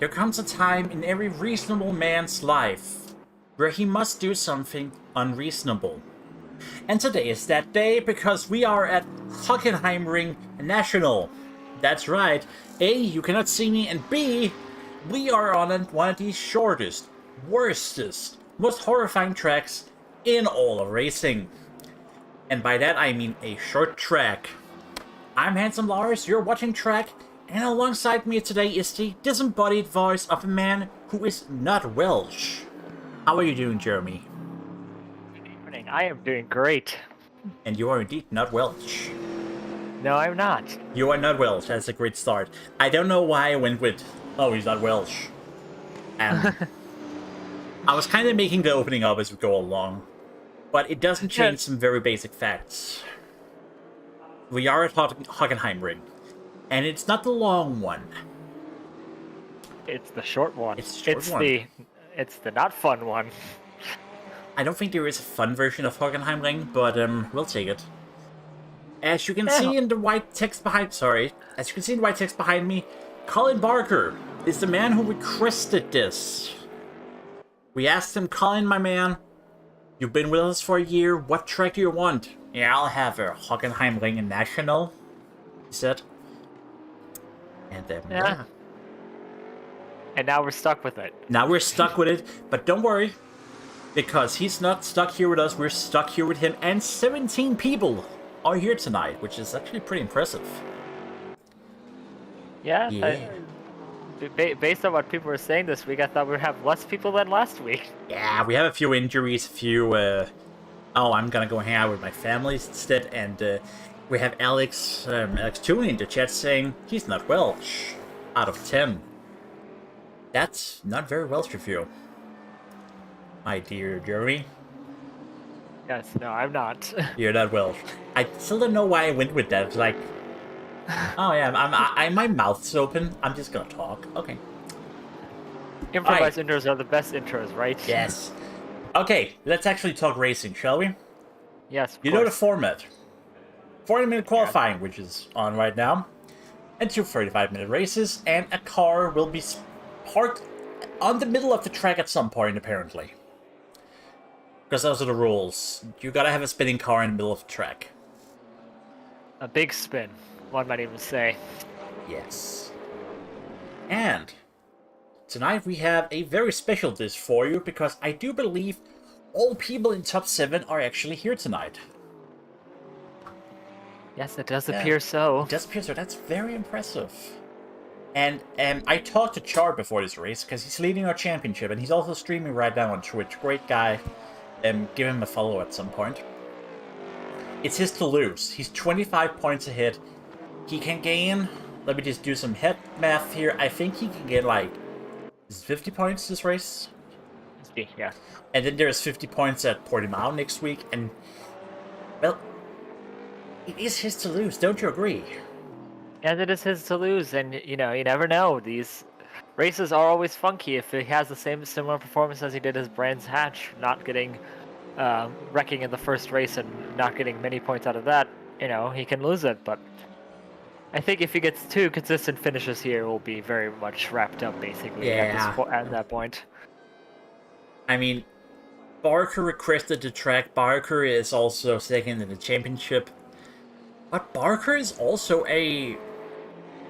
There comes a time in every reasonable man's life where he must do something unreasonable. And today is that day because we are at Hockenheim Ring National. That's right. A, you cannot see me, and B, we are on one of the shortest, worstest, most horrifying tracks in all of racing. And by that I mean a short track. I'm Handsome Lars, you're watching TRACC, and alongside me today is the disembodied voice of a man who is not Welsh. How are you doing, Jeremy? Good evening. I am doing great. And you are indeed not Welsh. No, I'm not. You are not Welsh. That's a great start. I don't know why I went with, oh, he's not Welsh. I was kind of making the opening up as we go along, but it doesn't change some very basic facts. We are at Hockenheim Ring, and it's not the long one. It's the short one. It's the short one. It's the not fun one. I don't think there is a fun version of Hockenheim Ring, but we'll take it. As you can see in the white text behind, me, Colin Barker is the man who requested this. We asked him, Colin, my man, you've been with us for a year, what track do you want? Yeah, I'll have a Hockenheim Ring National, he said. And yeah. And now we're stuck with it. Now we're stuck with it, but don't worry, because he's not stuck here with us, we're stuck here with him, and 17 people are here tonight, which is actually pretty impressive. Yeah. Based on what people were saying this week, I thought we'd have less people than last week. Yeah, we have a few injuries, oh, I'm gonna go hang out with my family instead, and we have Alex Tooney in the chat saying he's not Welsh, out of 10. That's not very Welsh of you, my dear Jeremy. Yes, no, I'm not. You're not Welsh. I still don't know why I went with that. It's like, oh yeah, my mouth's open. I'm just gonna talk. Okay. Improvised intros are the best intros, right? Yes. Okay, let's actually talk racing, shall we? Yes. You know the format. 40-minute qualifying, which is on right now, and 2 35-minute races, and a car will be parked on the middle of the track at some point, apparently. Because those are the rules. You gotta have a spinning car in the middle of the track. A big spin, one might even say. Yes. And tonight we have a very special dish for you, because I do believe all people in top 7 are actually here tonight. Yes, it does appear so. It does appear so. That's very impressive. And I talked to Char before this race, because he's leading our championship, and he's also streaming right now on Twitch. Great guy. Give him a follow at some point. It's his to lose. He's 25 points ahead. He can gain, let me just do some head math here. I think he can get like 50 points this race. Yeah. And then there's 50 points at Portimao next week. And, well, it is his to lose. Don't you agree? Yes, it is his to lose. And, you know, you never know. These races are always funky. If he has the similar performance as he did his Brands Hatch, not getting wrecking in the first race and not getting many points out of that, you know, he can lose it. But I think if he gets 2 consistent finishes here, we'll be very much wrapped up, basically, at that point. I mean, Barker requested the track. Barker is also second in the championship. But Barker is also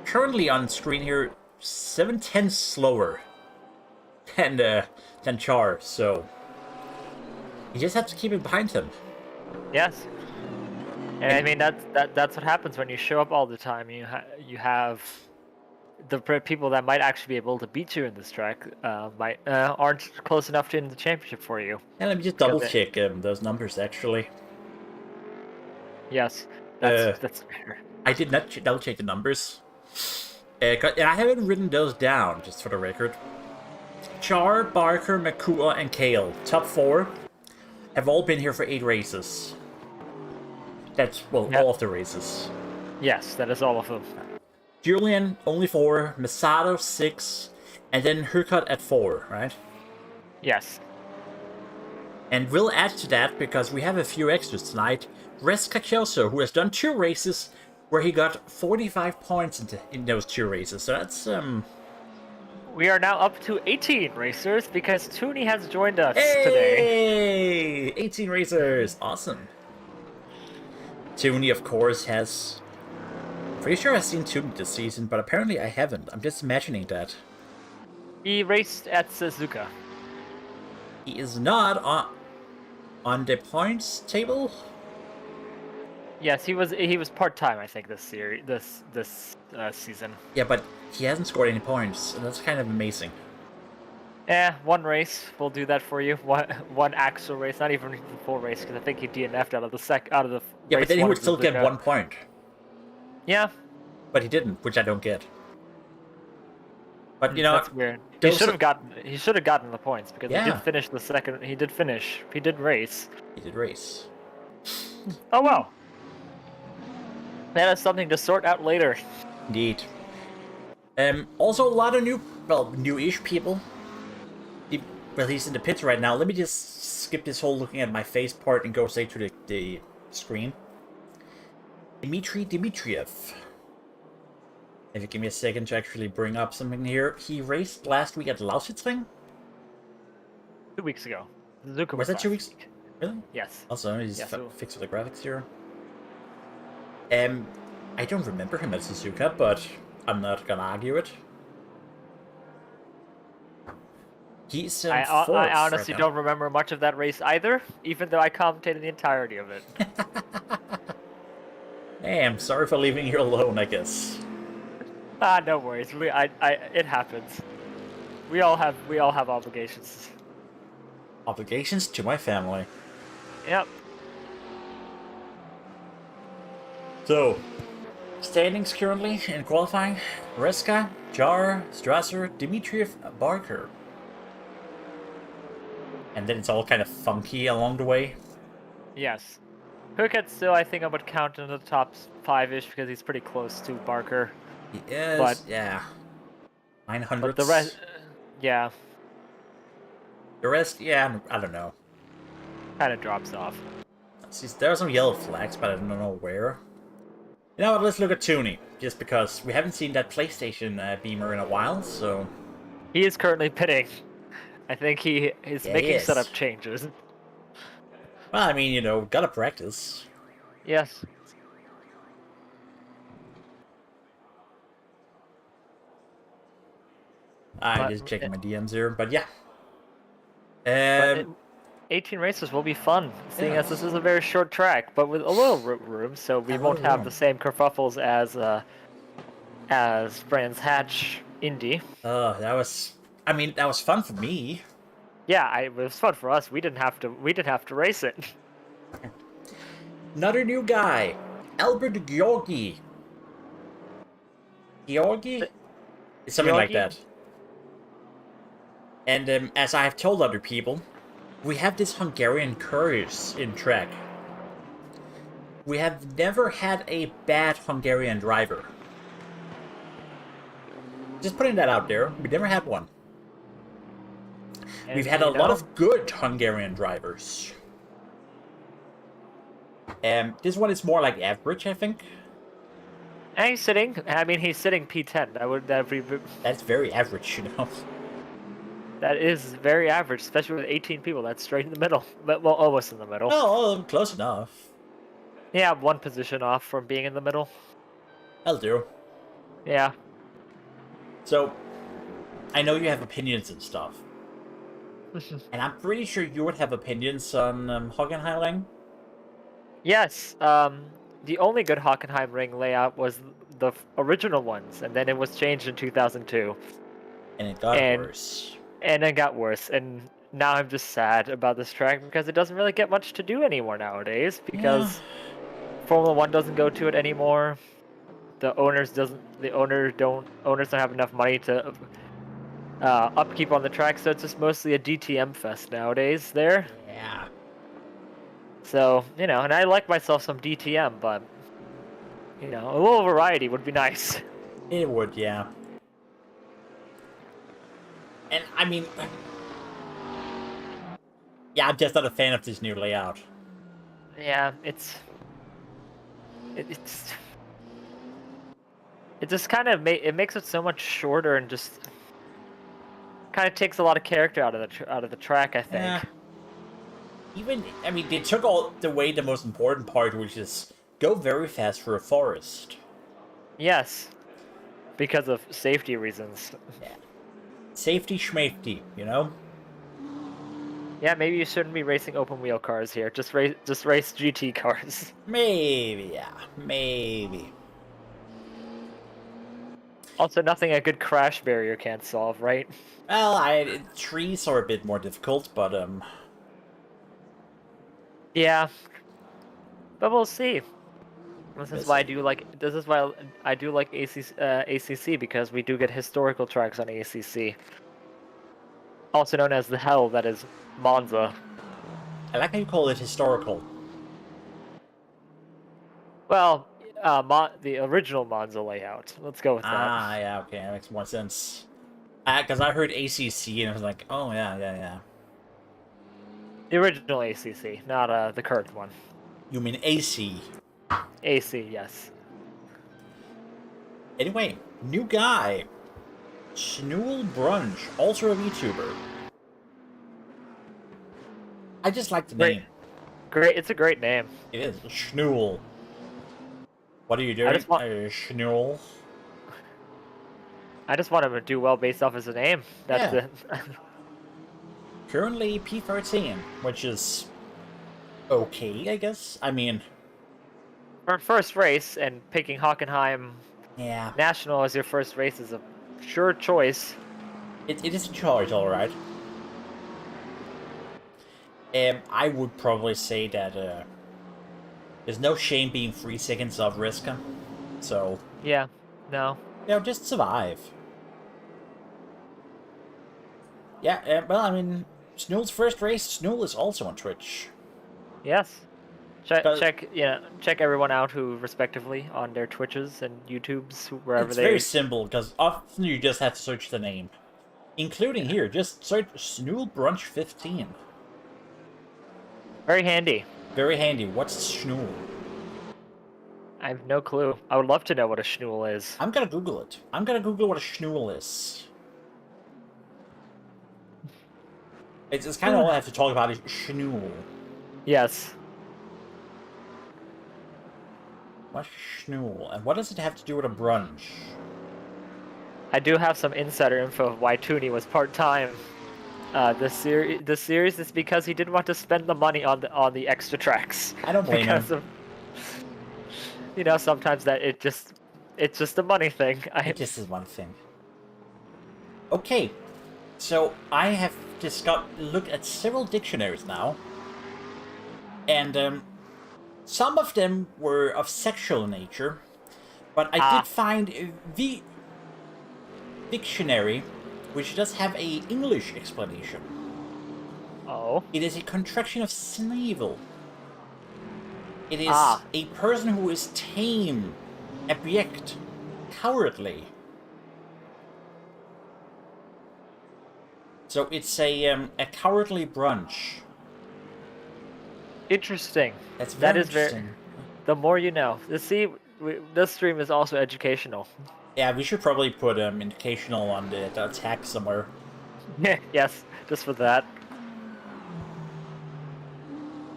currently on screen here, 7/10 slower than Char, so you just have to keep it behind him. Yes, and I mean that's what happens when you show up all the time. You have the people that might actually be able to beat you in this track aren't close enough to in the championship for you. And let me just double check those numbers actually. Yes, that's fair. I did not double check the numbers. And I haven't written those down, just for the record. Char, Barker, Makua, and Kale, top 4, have all been here for 8 races. That's, well, all of the races. Yes, that is all of them. Julian, only 4, Masato, 6, and then Hurkut at 4, right? Yes. And we'll add to that, because we have a few extras tonight. Res Cacioso, who has done 2 races, where he got 45 points in those 2 races. So that's We are now up to 18 racers because Tooney has joined us today. Hey! 18 racers! Awesome. Tooney, of course, has... Pretty sure I've seen Tooney this season, but apparently I haven't. I'm just imagining that. He raced at Suzuka. He is not on the points table? Yes, he was part-time, I think, this season. Yeah, but he hasn't scored any points, and that's kind of amazing. One race will do that for you. One actual race, not even the full race, because I think he DNF'd out of the Yeah, race but then he one would of still get Suzuka. 1 point. Yeah, But he didn't, which I don't get. But you know, that's weird. He those should are- have gotten the points because he Yeah. did finish the second. He did finish. He did race. He did race. Oh well. That is something to sort out later. Indeed. Also a lot of new-ish people. Well, he's in the pits right now. Let me just skip this whole looking at my face part and go straight to the screen. Dmitry Dmitriev. If you give me a second to actually bring up something here. He raced last week at Lausitzring? 2 weeks ago. Suzuka Was that 2 last weeks? week. Really? Yes. Also, let me just Yeah, so- fix the graphics here. I don't remember him at Suzuka, but I'm not gonna argue it. He's I fourth honestly right now. don't remember much of that race either, even though I commentated the entirety of it. Hey, I'm sorry for leaving you alone, I guess. No worries. It happens. We all have obligations. Obligations to my family. Yep. So, standings currently in qualifying: Reska, Jar, Strasser, Dmitriev, Barker. And then it's all kind of funky along the way. Yes. Phuket still, I think I would count in the top 5-ish because he's pretty close to Barker. He is, But- yeah. 900. But the rest, yeah, The rest, yeah, I don't know. kind of drops off. See, there are some yellow flags, but I don't know where. You know what, let's look at Tooney. Just because we haven't seen that PlayStation beamer in a while, so... He is currently pitting. I think he is Yeah, he making is. setup changes. Well, I mean, you know, gotta practice. Yes. I'm But- just checking my DMs here, but yeah. But 18 races will be fun, seeing Yeah. as this is a very short track, but with a little room, so we A won't little have room. the same kerfuffles as Brands Hatch Indy. That was... I mean, that was fun for me. Yeah, it was fun for us. We didn't have to race it. Another new guy. Albert Georgi. Georgi? It's something like Georgi? that. And as I have told other people, we have this Hungarian curse in TRACC. We have never had a bad Hungarian driver. Just putting that out there, we never had one. We've had a lot of good Hungarian drivers. This one is more like average, I think. And he's sitting. I mean, he's sitting P10. That's very average, you know. That is very average, especially with 18 people. That's straight in the middle. But, well, almost in the middle. Oh, close enough. Yeah, one position off from being in the middle. That'll do. Yeah. So, I know you have opinions and stuff. And I'm pretty sure you would have opinions on Hockenheim. Yes. The only good Hockenheim ring layout was the original ones, and then it was changed in 2002. And it got And- worse. And it got worse, and now I'm just sad about this track because it doesn't really get much to do anymore nowadays because Formula 1 doesn't go to it anymore. The owners don't have enough money to upkeep on the track, so it's just mostly a DTM fest nowadays there. Yeah. So, you know, and I like myself some DTM, but you know, a little variety would be nice. It would, yeah. And, I mean... Yeah, I'm just not a fan of this new layout. Yeah, it just kind of it makes it so much shorter and just kind of takes a lot of character out of the track, I think. Yeah. Even, I mean, they took all the way the most important part, which is go very fast for a forest. Yes, because of safety reasons. Yeah. Safety schmafety, you know? Yeah, maybe you shouldn't be racing open wheel cars here. Just race GT cars. Maybe, yeah. Maybe. Also, nothing a good crash barrier can't solve, right? Well, trees are a bit more difficult, but, Yeah, but we'll see. This is why I do like ACC, because we do get historical tracks on ACC. Also known as the hell that is Monza. I like how you call it historical. Well, the original Monza layout. Let's go with that. Ah, yeah, okay, that makes more sense. Because I heard ACC and I was like, oh, yeah. The original ACC, not the current one. You mean AC. AC, yes. Anyway, new guy. Schnool Brunch, also a VTuber. I just like the name. Great, it's a great name. It is. Schnool. What are you doing? Schnool. I just want him to do well based off his name. That's it. Currently P13, which is okay, I guess. I mean, for first race, and picking Hockenheim National as your first race is a sure choice. It is a choice, alright. I would probably say that there's no shame being 3 seconds off risk. So yeah, no. Just survive. Yeah, well, I mean, Schnool's first race. Schnool is also on Twitch. Yes. Check everyone out who respectively on their Twitches and YouTubes, wherever it's very simple, because often you just have to search the name. Including here, just search Schnool Brunch 15. Very handy. Very handy. What's Schnool? I have no clue. I would love to know what a Schnool is. I'm gonna Google it. I'm gonna Google what a Schnool is. It's kind of all I have to talk about is Schnool. Yes. What's Schnool? And what does it have to do with a brunch? I do have some insider info of why Tooney was part-time. The series is because he didn't want to spend the money on the extra tracks. I don't blame him. Sometimes that it's just a money thing. It just is one thing. Okay, so I have just looked at several dictionaries now, and some of them were of sexual nature, but I did find the dictionary which does have a English explanation. Oh. It is a contraction of snavel. It is a person who is tame, abject, cowardly. So it's a cowardly brunch. Interesting. That's very interesting. The more you know. This stream is also educational. Yeah, we should probably put educational on the TRACC somewhere. Yes, just for that.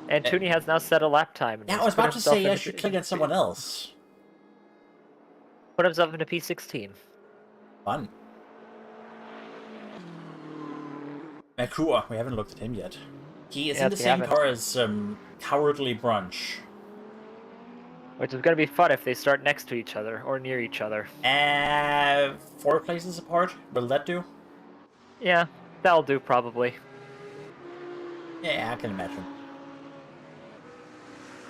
And Tooney has now set a lap time. Yeah, I was about to say I should click on someone else. Put himself into P16. Fun. Mercure, we haven't looked at him yet. He is in the same car as Cowardly Brunch. Which is going to be fun if they start next to each other, or near each other. 4 places apart? Will that do? Yeah, that'll do, probably. Yeah, I can imagine.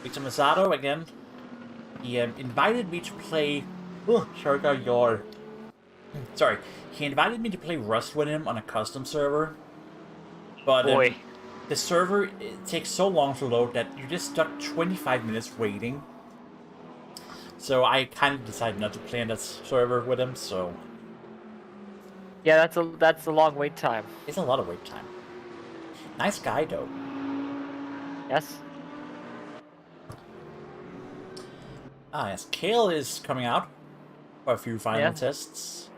Victor Masato, again. He invited me to play... Oh, sorry, got your... Sorry. He invited me to play Rust with him on a custom server. But the server takes so long to load that you're just stuck 25 minutes waiting. So I kind of decided not to play on that server with him, so... Yeah, that's a long wait time. It's a lot of wait time. Nice guy, though. Yes. Ah, yes. Kale is coming out for a few final tests.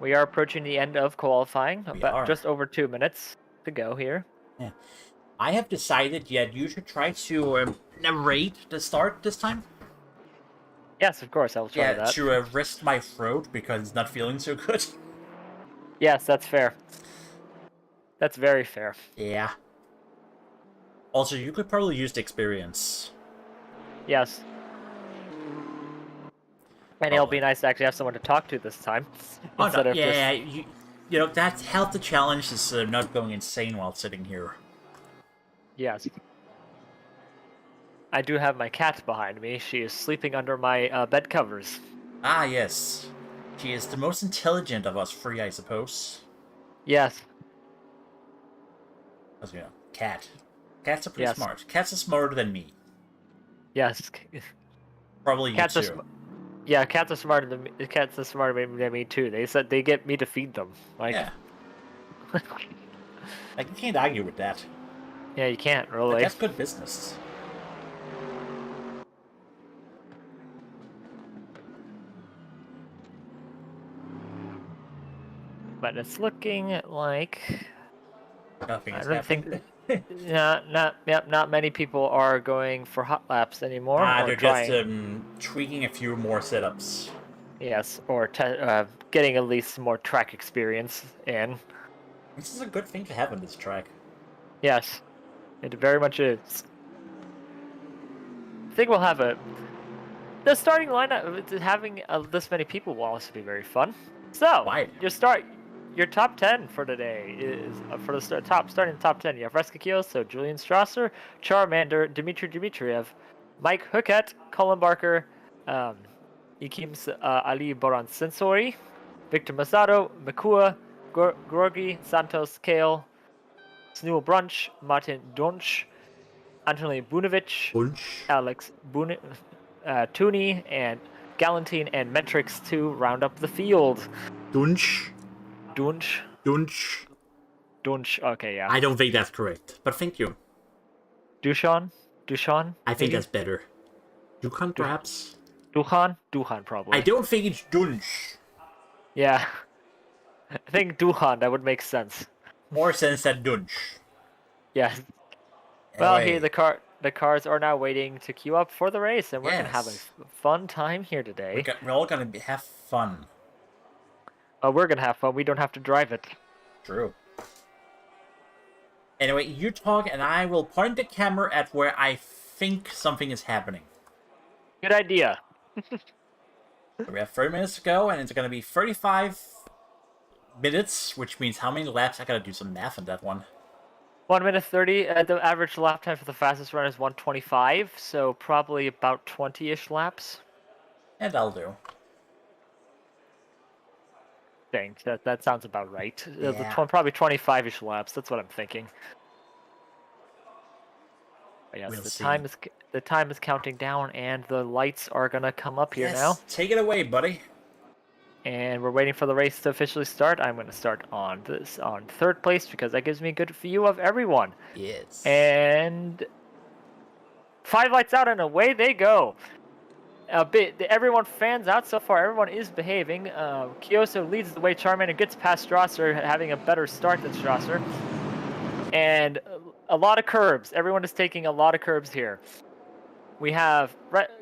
We are approaching the end of qualifying. We About are. just over 2 minutes to go here. Yeah. I have decided yet you should try to narrate the start this time. Yes, of course, I'll try that. To rest my throat because it's not feeling so good. Yes, that's fair. That's very fair. Yeah. Also, you could probably use the experience. Yes. And it'll be nice to actually have someone to talk to this time. Oh, instead no, of yeah, just... you know, that's half the challenge is not going insane while sitting here. Yes. I do have my cat behind me. She is sleeping under my bed covers. Ah, yes. She is the most intelligent of us three, I suppose. Yes. Because, you know, cat. Cats are pretty smart. Cats are smarter than me. Yes. Probably you too. Yeah, cats are smarter than me. Cats are smarter than me too. They said they get me to feed them. Like, yeah. Like, you can't argue with that. Yeah, you can't really. Like, that's good business. But it's looking like Nothing I is don't happening. think not many people are going for hot laps anymore. They're trying. just tweaking a few more setups. Yes, or getting at least more track experience in. This is a good thing to have on this track. Yes, it very much is. I think we'll have the starting lineup. Having this many people will also be very fun. So your top 10 for today is for the starting top 10. You have Reska Kioso, Julian Strasser, Charmander, Dmitry Dmitriev, Mike Hooket, Colin Barker, Ikims Ali Boran Sensori, Victor Masato, Makua, Gorgi, Santos, Kale, Snewell Brunch, Martin Donch, Anthony Bunovic, Alex Tooney, and Galantine and Metrix to round up the field. Dunch. Okay, yeah. I don't think that's correct, but thank you. Dushan? I think that's better. Dukan, perhaps? Duhan probably. I don't think it's Dunch. Yeah. I think Duhan, that would make sense. More sense than Dunch. Yeah. Well, here the cars are now waiting to queue up for the race, and we're gonna have a fun time here today. We're all gonna have fun. We're gonna have fun. We don't have to drive it. True. Anyway, you talk, and I will point the camera at where I think something is happening. Good idea. We have 30 minutes to go, and it's gonna be 35 minutes, which means how many laps? I gotta do some math on that one. 1 minute 30. The average lap time for the fastest run is 1:25, so probably about 20-ish laps. And that'll do. Think that sounds about right. Yeah. Probably 25-ish laps. That's what I'm thinking. But yes, the time is counting down, and the lights are gonna come up here now. Take it away, buddy. And we're waiting for the race to officially start. I'm going to start on third place because that gives me a good view of everyone. Yes. And 5 lights out and away they go. Everyone fans out so far. Everyone is behaving. Kioso leads the way. Charmander gets past Strasser, having a better start than Strasser. And a lot of curbs. Everyone is taking a lot of curbs here. We have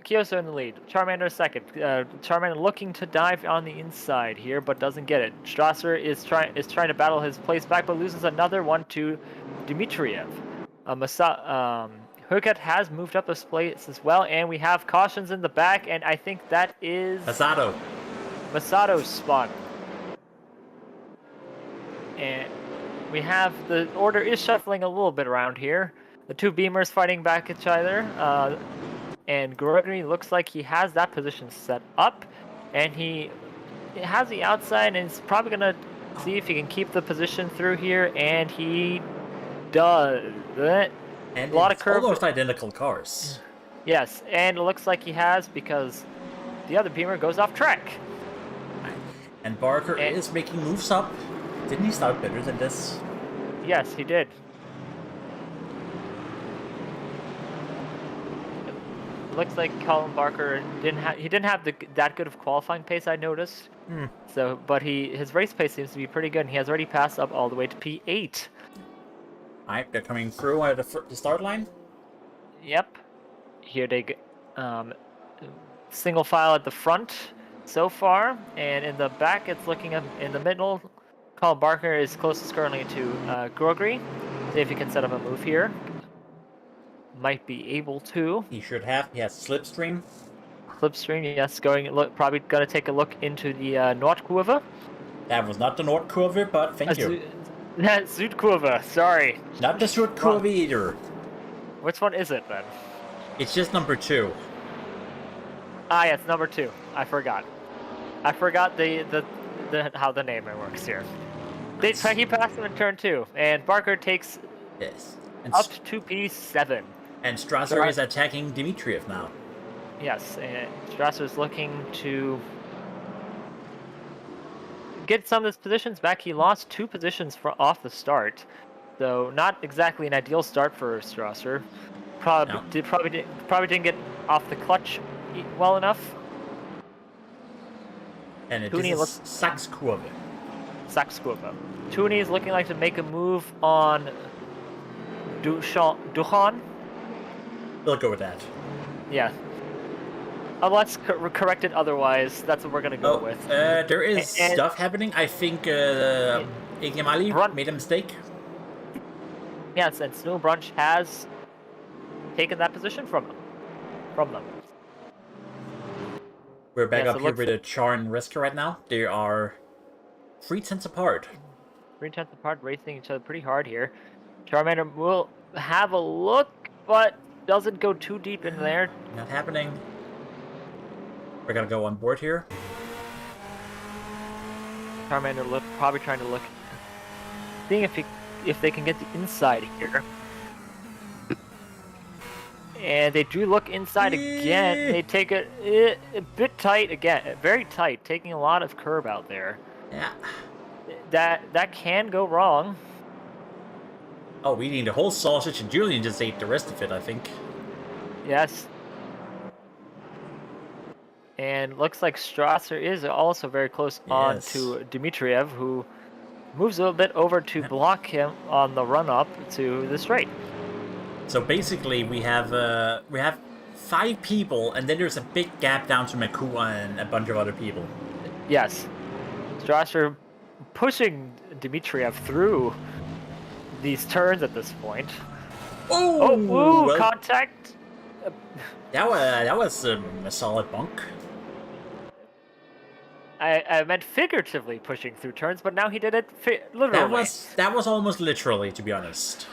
Kioso in the lead, Charmander second. Charmander looking to dive on the inside here, but doesn't get it. Strasser is trying to battle his place back, but loses another one to Dmitriev. Hooket has moved up a place as well, and we have cautions in the back, and I think that is Masato's spot. And we have the order is shuffling a little bit around here. The two Beamers fighting back at each other. And Gregory looks like he has that position set up. And he has the outside and is probably going to see if he can keep the position through here. And he does. And a lot of curves. Almost identical cars. Yes, and it looks like he has because the other Beamer goes off track. And Barker is making moves up. Didn't he start better than this? Yes, he did. looks like Colin Barker didn't have that good of qualifying pace, I noticed. So, but his race pace seems to be pretty good. And he has already passed up all the way to P8. Alright, they're coming through at the start line. Yep. Here they single file at the front so far, and in the back it's looking up in the middle. Colin Barker is closest currently to Gregory. See if he can set up a move here. Might be able to. He should have. He has slipstream. Slipstream, yes. Probably gonna take a look into the Nordkurve. That was not the Nordkurve, but thank you. Südkurve. Sorry. Not the Südkurve either. Which one is it then? It's just number 2. Ah, yeah, it's number 2. I forgot. I forgot the how the naming works here. He passed him in turn 2, and Barker takes up to P7. And Strasser is attacking Dimitriev now. Yes, and Strasser is looking to get some of his positions back. He lost 2 positions off the start, so not exactly an ideal start for Strasser. Probably didn't get off the clutch well enough. And it is Sachskurve. Sachskurve. Tooney is looking like to make a move on Duchan. We'll go with that. Yeah. Unless corrected otherwise, that's what we're going to go with. There is stuff happening. I think Egemali made a mistake. Yes, and Snow Brunch has taken that position from them. We're back up here with Char and Risker right now. They are 3 tenths apart. 3 tenths apart, racing each other pretty hard here. Charmander will have a look, but doesn't go too deep in there. Not happening. We're gonna go on board here. Charmander probably trying to look, seeing if they can get the inside here. And they do look inside again. They take it a bit tight again, very tight, taking a lot of curb out there. Yeah. That can go wrong. Oh, we need a whole sausage, and Julian just ate the rest of it, I think. Yes. And looks like Strasser is also very close on to Dimitriev, who moves a little bit over to block him on the run-up to the straight. So basically, we have 5 people, and then there's a big gap down to Makua and a bunch of other people. Yes. Strasser pushing Dimitriev through these turns at this point. Oh, contact. That was a solid bunk. I meant figuratively pushing through turns, but now he did it literally. That was almost literally, to be honest.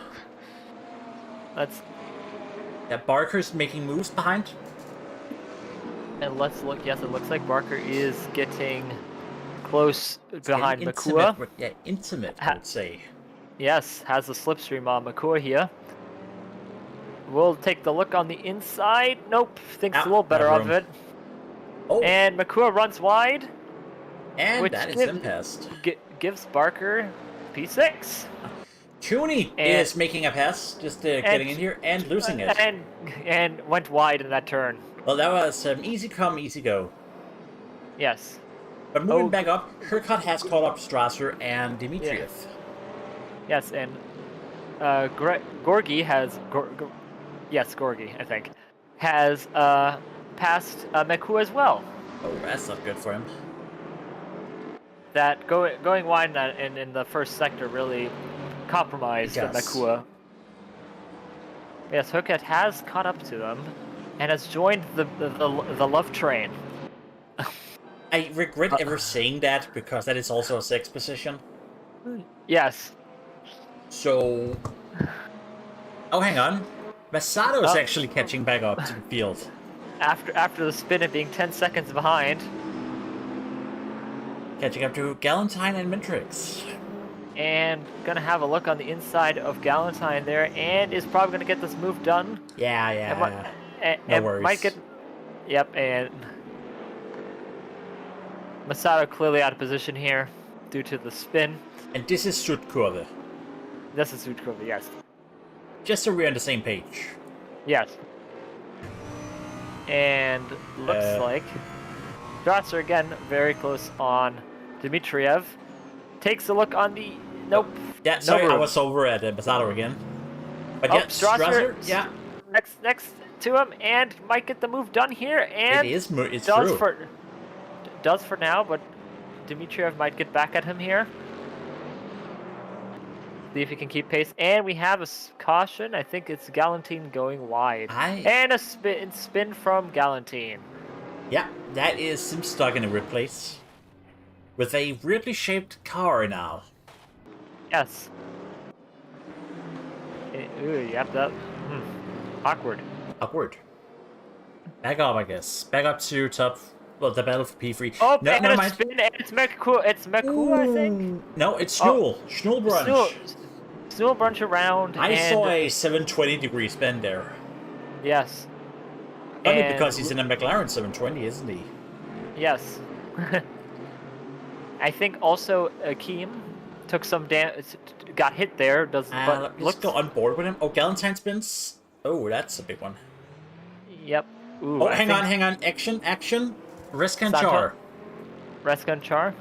Barker's making moves behind. And let's look. Yes, it looks like Barker is getting close behind Makua. Intimate, I would say. Yes, has the slipstream on Makua here. We'll take the look on the inside. Nope, thinks a little better of it. Oh. And Makua runs wide. And that is impassed. Gives Barker P6. Tooney is making a pass, just getting in here and losing it. And went wide in that turn. Well, that was easy come, easy go. Yes. But moving back up, Hercott has caught up Strasser and Dimitriev. Yes, and Gorgi has... Gorgi, I think. Has passed Makua as well. Oh, that's not good for him. That going wide in the first sector really compromised Makua. Yes, Hooket has caught up to them and has joined the love train. I regret ever saying that because that is also a 6th position. Yes. So... Oh, hang on. Masato is actually catching back up to the field. After the spin and being 10 seconds behind. Catching up to Galentine and Mintrix. And gonna have a look on the inside of Galentine there, and is probably gonna get this move done. Yeah. No worries. Might get... Yep, and... Masato clearly out of position here due to the spin. And this is Südkurve. This is Südkurve, yes. Just so we're on the same page. Yes. And looks like Strasser again very close on Dmitriev. Takes a look on the Yeah, sorry, I was over at Masato again. But yeah, Strasser, yeah. Next to him, and might get the move done here, and It's does true. for now, but Dmitriev might get back at him here. See if he can keep pace, and we have a caution. I think it's Galantine going wide, and a spin from Galantine. Yeah, that is Sim stuck in a weird place with a weirdly shaped car now. Yes. Ooh, yep, that. Awkward. Back up, I guess. Back up to top. Well, the battle for P3. Oh, no, and never a mind. spin, and it's Meku. It's Meku, I think. No, it's Schnool. Schnool brunch. Schnool brunch around. I saw a 720-degree spin there. Yes. Only because he's in a McLaren 720, isn't he? Yes. I think also Akeem took some damage, got hit there. Let's go on board with him. Oh, Galantine spins. Oh, that's a big one. Yep. Ooh, oh, hang on. Action. Risk and Char. Risk and Char.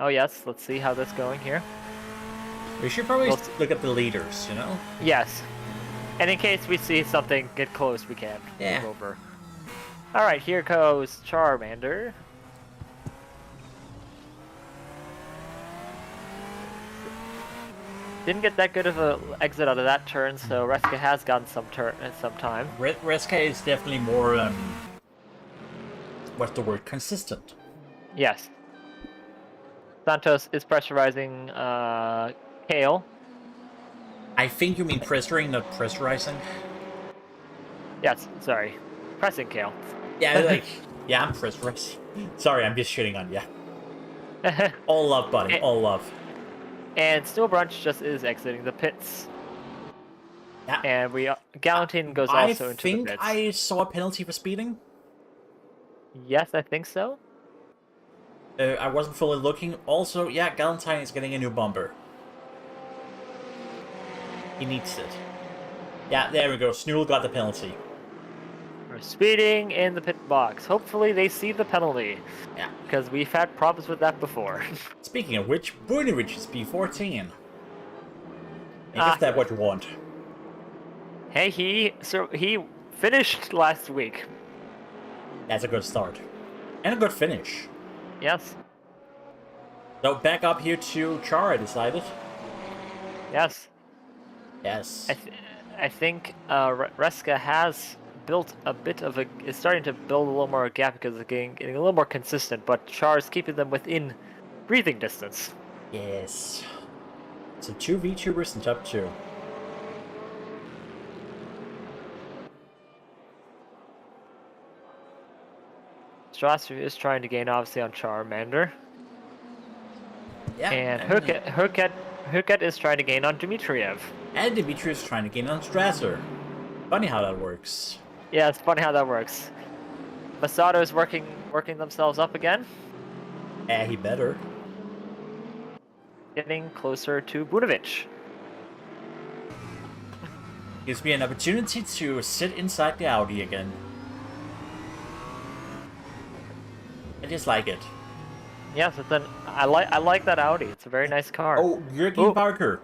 Oh, yes. Let's see how that's going here. We should probably look at the leaders, you know? Yes. And in case we see something get close, we can move over. All right, here goes Charmander. Didn't get that good of an exit out of that turn, so Reska has gotten some time. Reska is definitely more, what's the word? Consistent. Yes. Santos is pressurizing Kale. I think you mean pressuring, not pressurizing. Yes, sorry. Pressing Kale. Yeah, yeah, I'm pressurizing. Sorry, I'm just shitting on you. All love, buddy. All love. And Steel Brunch just is exiting the pits. Yeah. And Galantine goes also into the pits. I think I saw a penalty for speeding. Yes, I think so. I wasn't fully looking. Also, yeah, Galantine is getting a new bumper. He needs it. Yeah, there we go. Snool got the penalty. We're speeding in the pit box. Hopefully they see the penalty. Yeah. Because we've had problems with that before. Speaking of which, Brunevich is P14. Is that what you want? Hey, he finished last week. That's a good start. And a good finish. Yes. So back up here to Char, I decided. Yes. Yes. I think Reska has built a bit of is starting to build a little more gap because it's getting a little more consistent, but Char is keeping them within breathing distance. Yes. So 2 VTubers in top 2. Strasser is trying to gain obviously on Charmander. Yeah. And Hurkat is trying to gain on Dmitriev. And Dmitriev is trying to gain on Strasser. Funny how that works. Yeah, it's funny how that works. Masato is working themselves up again. Yeah, he better. Getting closer to Bunovich. Gives me an opportunity to sit inside the Audi again. I just like it. Yes, I like that Audi. It's a very nice car. Oh, Gurgi Barker.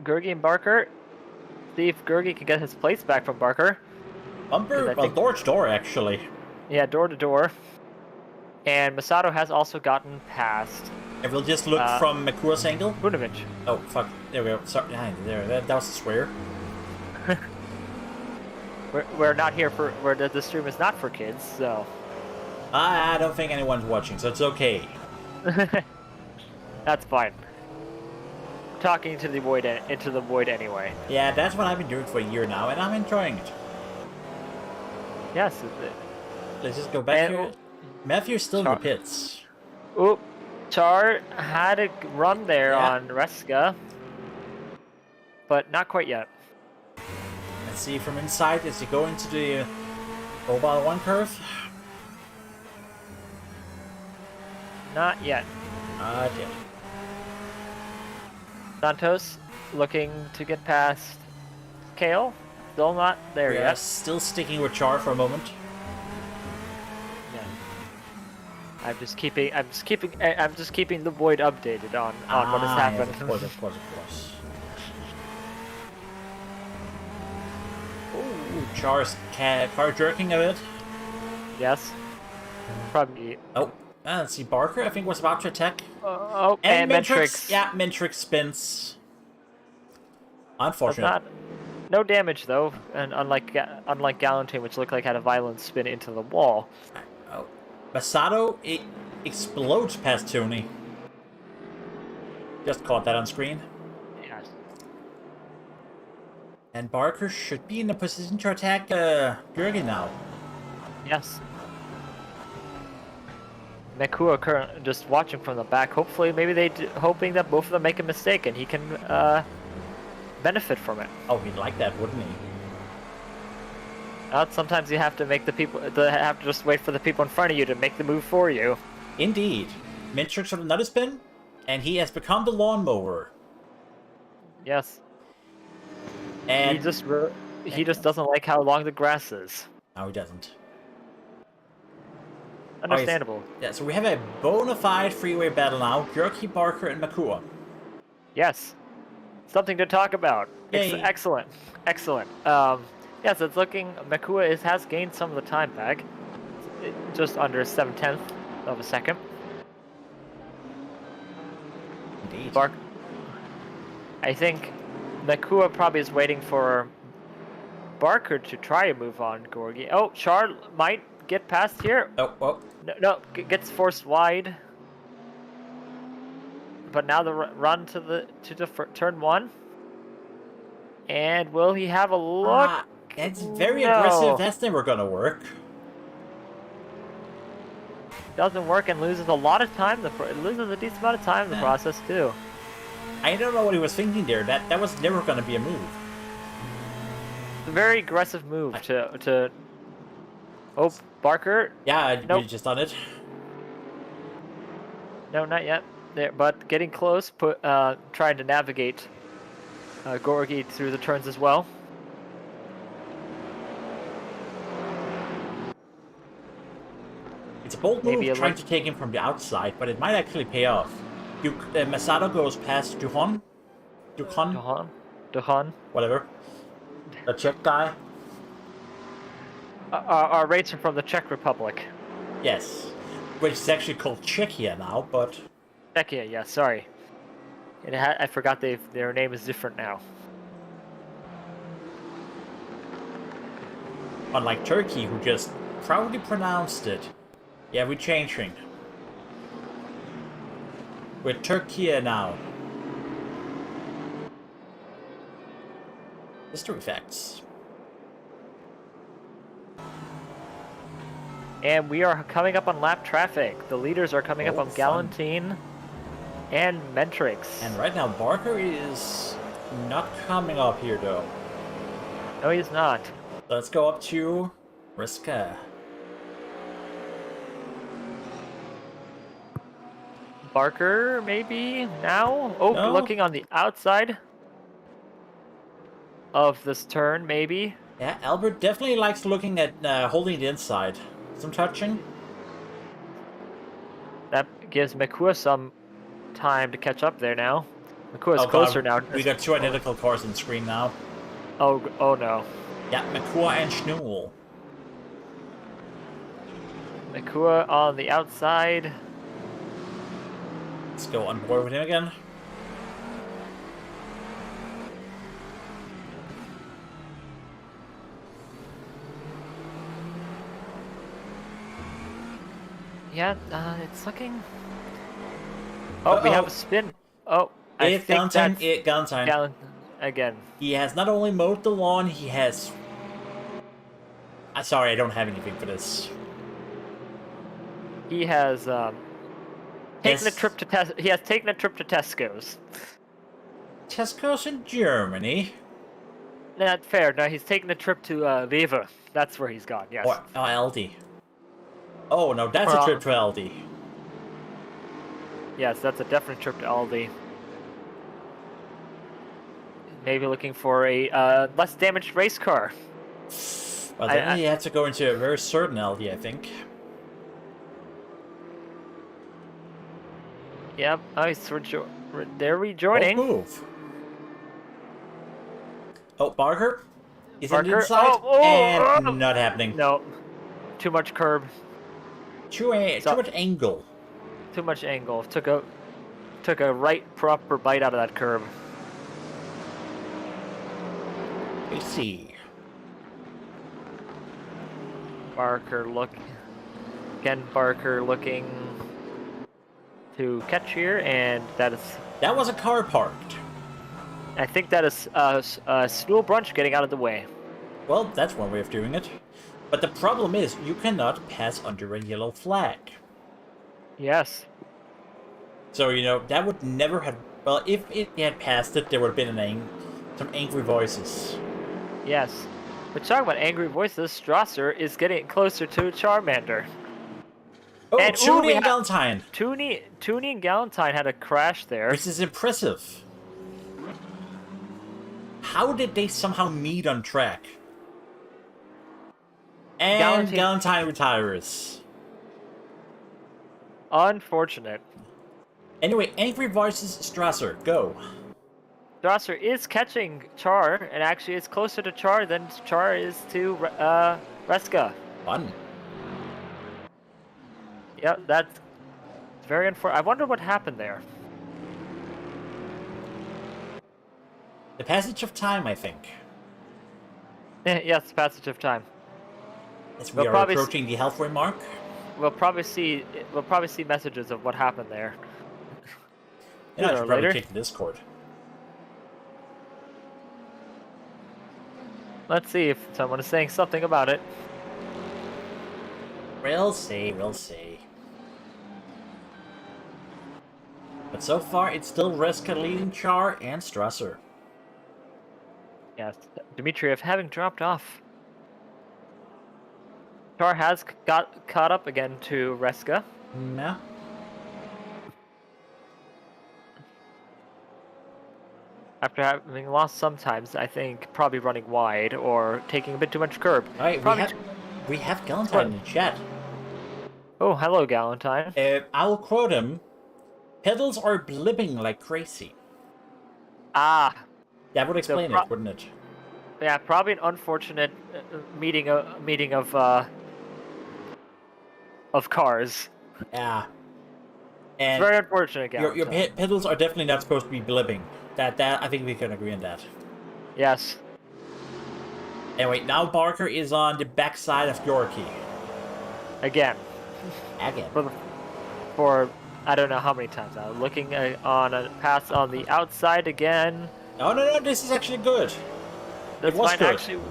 Gurgi and Barker. See if Gurgi can get his place back from Barker. Bumper? Well, door to door, actually. Yeah, door to door. And Masato has also gotten past. And we'll just look from Makura's angle. Bunovich. Oh, fuck. There we go. Sorry. There. That was a swear. We're not here for... the stream is not for kids, so... I don't think anyone's watching, so it's okay. That's fine. Talking to the void into the void anyway. Yeah, that's what I've been doing for a year now, and I'm enjoying it. Yes. Let's just go back here. Matthew's still in the pits. Oop. Char had a run there on Reska, but not quite yet. Let's see from inside as you go into the Mobile 1 curve. Not yet. Not yet. Santos looking to get past Kale. Still not there yet. Still sticking with Char for a moment. I'm just keeping the void updated on what has happened. Yes, of course, of course, of course. Ooh, Char's car jerking a bit. Yes. Probably. Oh, let's see. Barker, I think, was about to attack. And Mentrix. Mentrix. Yeah, Mentrix spins. Does Unfortunate. not. No damage though, and unlike Galantine, which looked like had a violent spin into the wall. Oh, Masato explodes past Tony. Just caught that on screen. Yes. And Barker should be in a position to attack Jürgen now. Yes. Mekua just watching from the back. Hopefully, maybe hoping that both of them make a mistake and he can benefit from it. Oh, he'd like that, wouldn't he? Sometimes you have to make have to just wait for the people in front of you to make the move for you. Indeed. Mentrix with another spin, and he has become the lawnmower. Yes. And he just doesn't like how long the grass is. No, he doesn't. Understandable. Yeah, so we have a bona fide freeway battle now. Jerky, Barker, and Makua. Yes. Something to talk about. Excellent. Excellent. Yes, it's looking... Makua has gained some of the time back. Just under 7/10 of a second. Indeed. I think Makua probably is waiting for Barker to try a move on Gorgie. Oh, Char might get past here. Oh. No, gets forced wide. But now the run to turn one. And will he have a look? That's very aggressive. That's never gonna work. Doesn't work and loses a lot of time. Loses a decent amount of time in the process too. I don't know what he was thinking there. That was never gonna be a move. A very aggressive move to. Oh, Barker. Yeah, nope. You just done it. No, not yet. There, but getting close. Trying to navigate Gorgie through the turns as well. It's a bold move trying to take him from the outside, but it might actually pay off. Masato goes past Duhon. Whatever. The Czech guy. Our racer from the Czech Republic. Yes. Which is actually called Czechia now, but... Czechia, yeah, sorry. I forgot their name is different now. Unlike Turkey, who just proudly pronounced it. Yeah, we're changing. We're Turkey now. History facts. And we are coming up on lap traffic. The leaders are coming up on Galantine and Mentrix. And right now, Barker is not coming up here, though. No, he's not. Let's go up to Riska. Barker, maybe now? Oh, no. Looking on the outside of this turn, maybe. Yeah, Albert definitely likes looking at holding the inside. Some touching. That gives Makua some time to catch up there now. Makua's closer now. We got two identical cars on the screen now. Oh no. Yeah, Makua and Schnuel. Makua on the outside. Let's go on board with him again. Yeah, it's looking... Oh, we have a spin. Oh, I think that's... Galantine. Again. He has not only mowed the lawn, he has... Sorry, I don't have anything for this. He has taken a trip to He has taken a trip to Tesco's. Tesco's in Germany. Not fair. No, he's taken a trip to Viva. That's where he's gone. Yes. Or Aldi. Oh no, that's a trip to Aldi. Yes, that's a definite trip to Aldi. Maybe looking for a less damaged race car. Well, then you have to go into a very certain Aldi, I think. Yep. Oh, they're Don't rejoining. move. Oh, Barker? He's in the Barker. inside, and Oh! not happening. No. Too much curb. Too much angle. Too much angle. Took a right proper bite out of that curb. Let's see. Barker looking to catch here, and that was a car parked. I think that is a stool brunch getting out of the way. Well, that's one way of doing it. But the problem is, you cannot pass under a yellow flag. Yes. So, that would never have... Well, if it had passed it, there would have been some angry voices. Yes. But talking about angry voices, Strasser is getting closer to Charmander. Oh, And, Toonie and Galentine! Toonie and Galentine had a crash there. This is impressive. How did they somehow meet on track? And Galentine retires. Unfortunate. Anyway, angry voices, Strasser, go. Strasser is catching Char, and actually is closer to Char than Char is to Reska. Fun. Yep, that's very unfortunate. I wonder what happened there. The passage of time, I think. Yes, passage of time. As we are approaching the halfway mark. We'll probably see messages of what happened there. And I should probably check the Discord. Let's see if someone is saying something about it. We'll see. But so far, it's still Reska leading Char and Strasser. Yes, Dmitriev having dropped off. Char has got caught up again to Reska. Yeah. After having lost sometimes, I think probably running wide or taking a bit too much curb. All right, we have Galentine in the chat. Oh, hello, Galentine. I'll quote him. Pedals are blipping like crazy. Ah. That would explain it, wouldn't it? Yeah, probably an unfortunate meeting of cars. Yeah. And it's very unfortunate, Galentine. Your pedals are definitely not supposed to be blipping. That I think we can agree on that. Yes. Anyway, now Barker is on the backside of Yorkie. Again. For I don't know how many times now. Looking on a pass on the outside again. Oh no, this is actually good. This might good. Actually.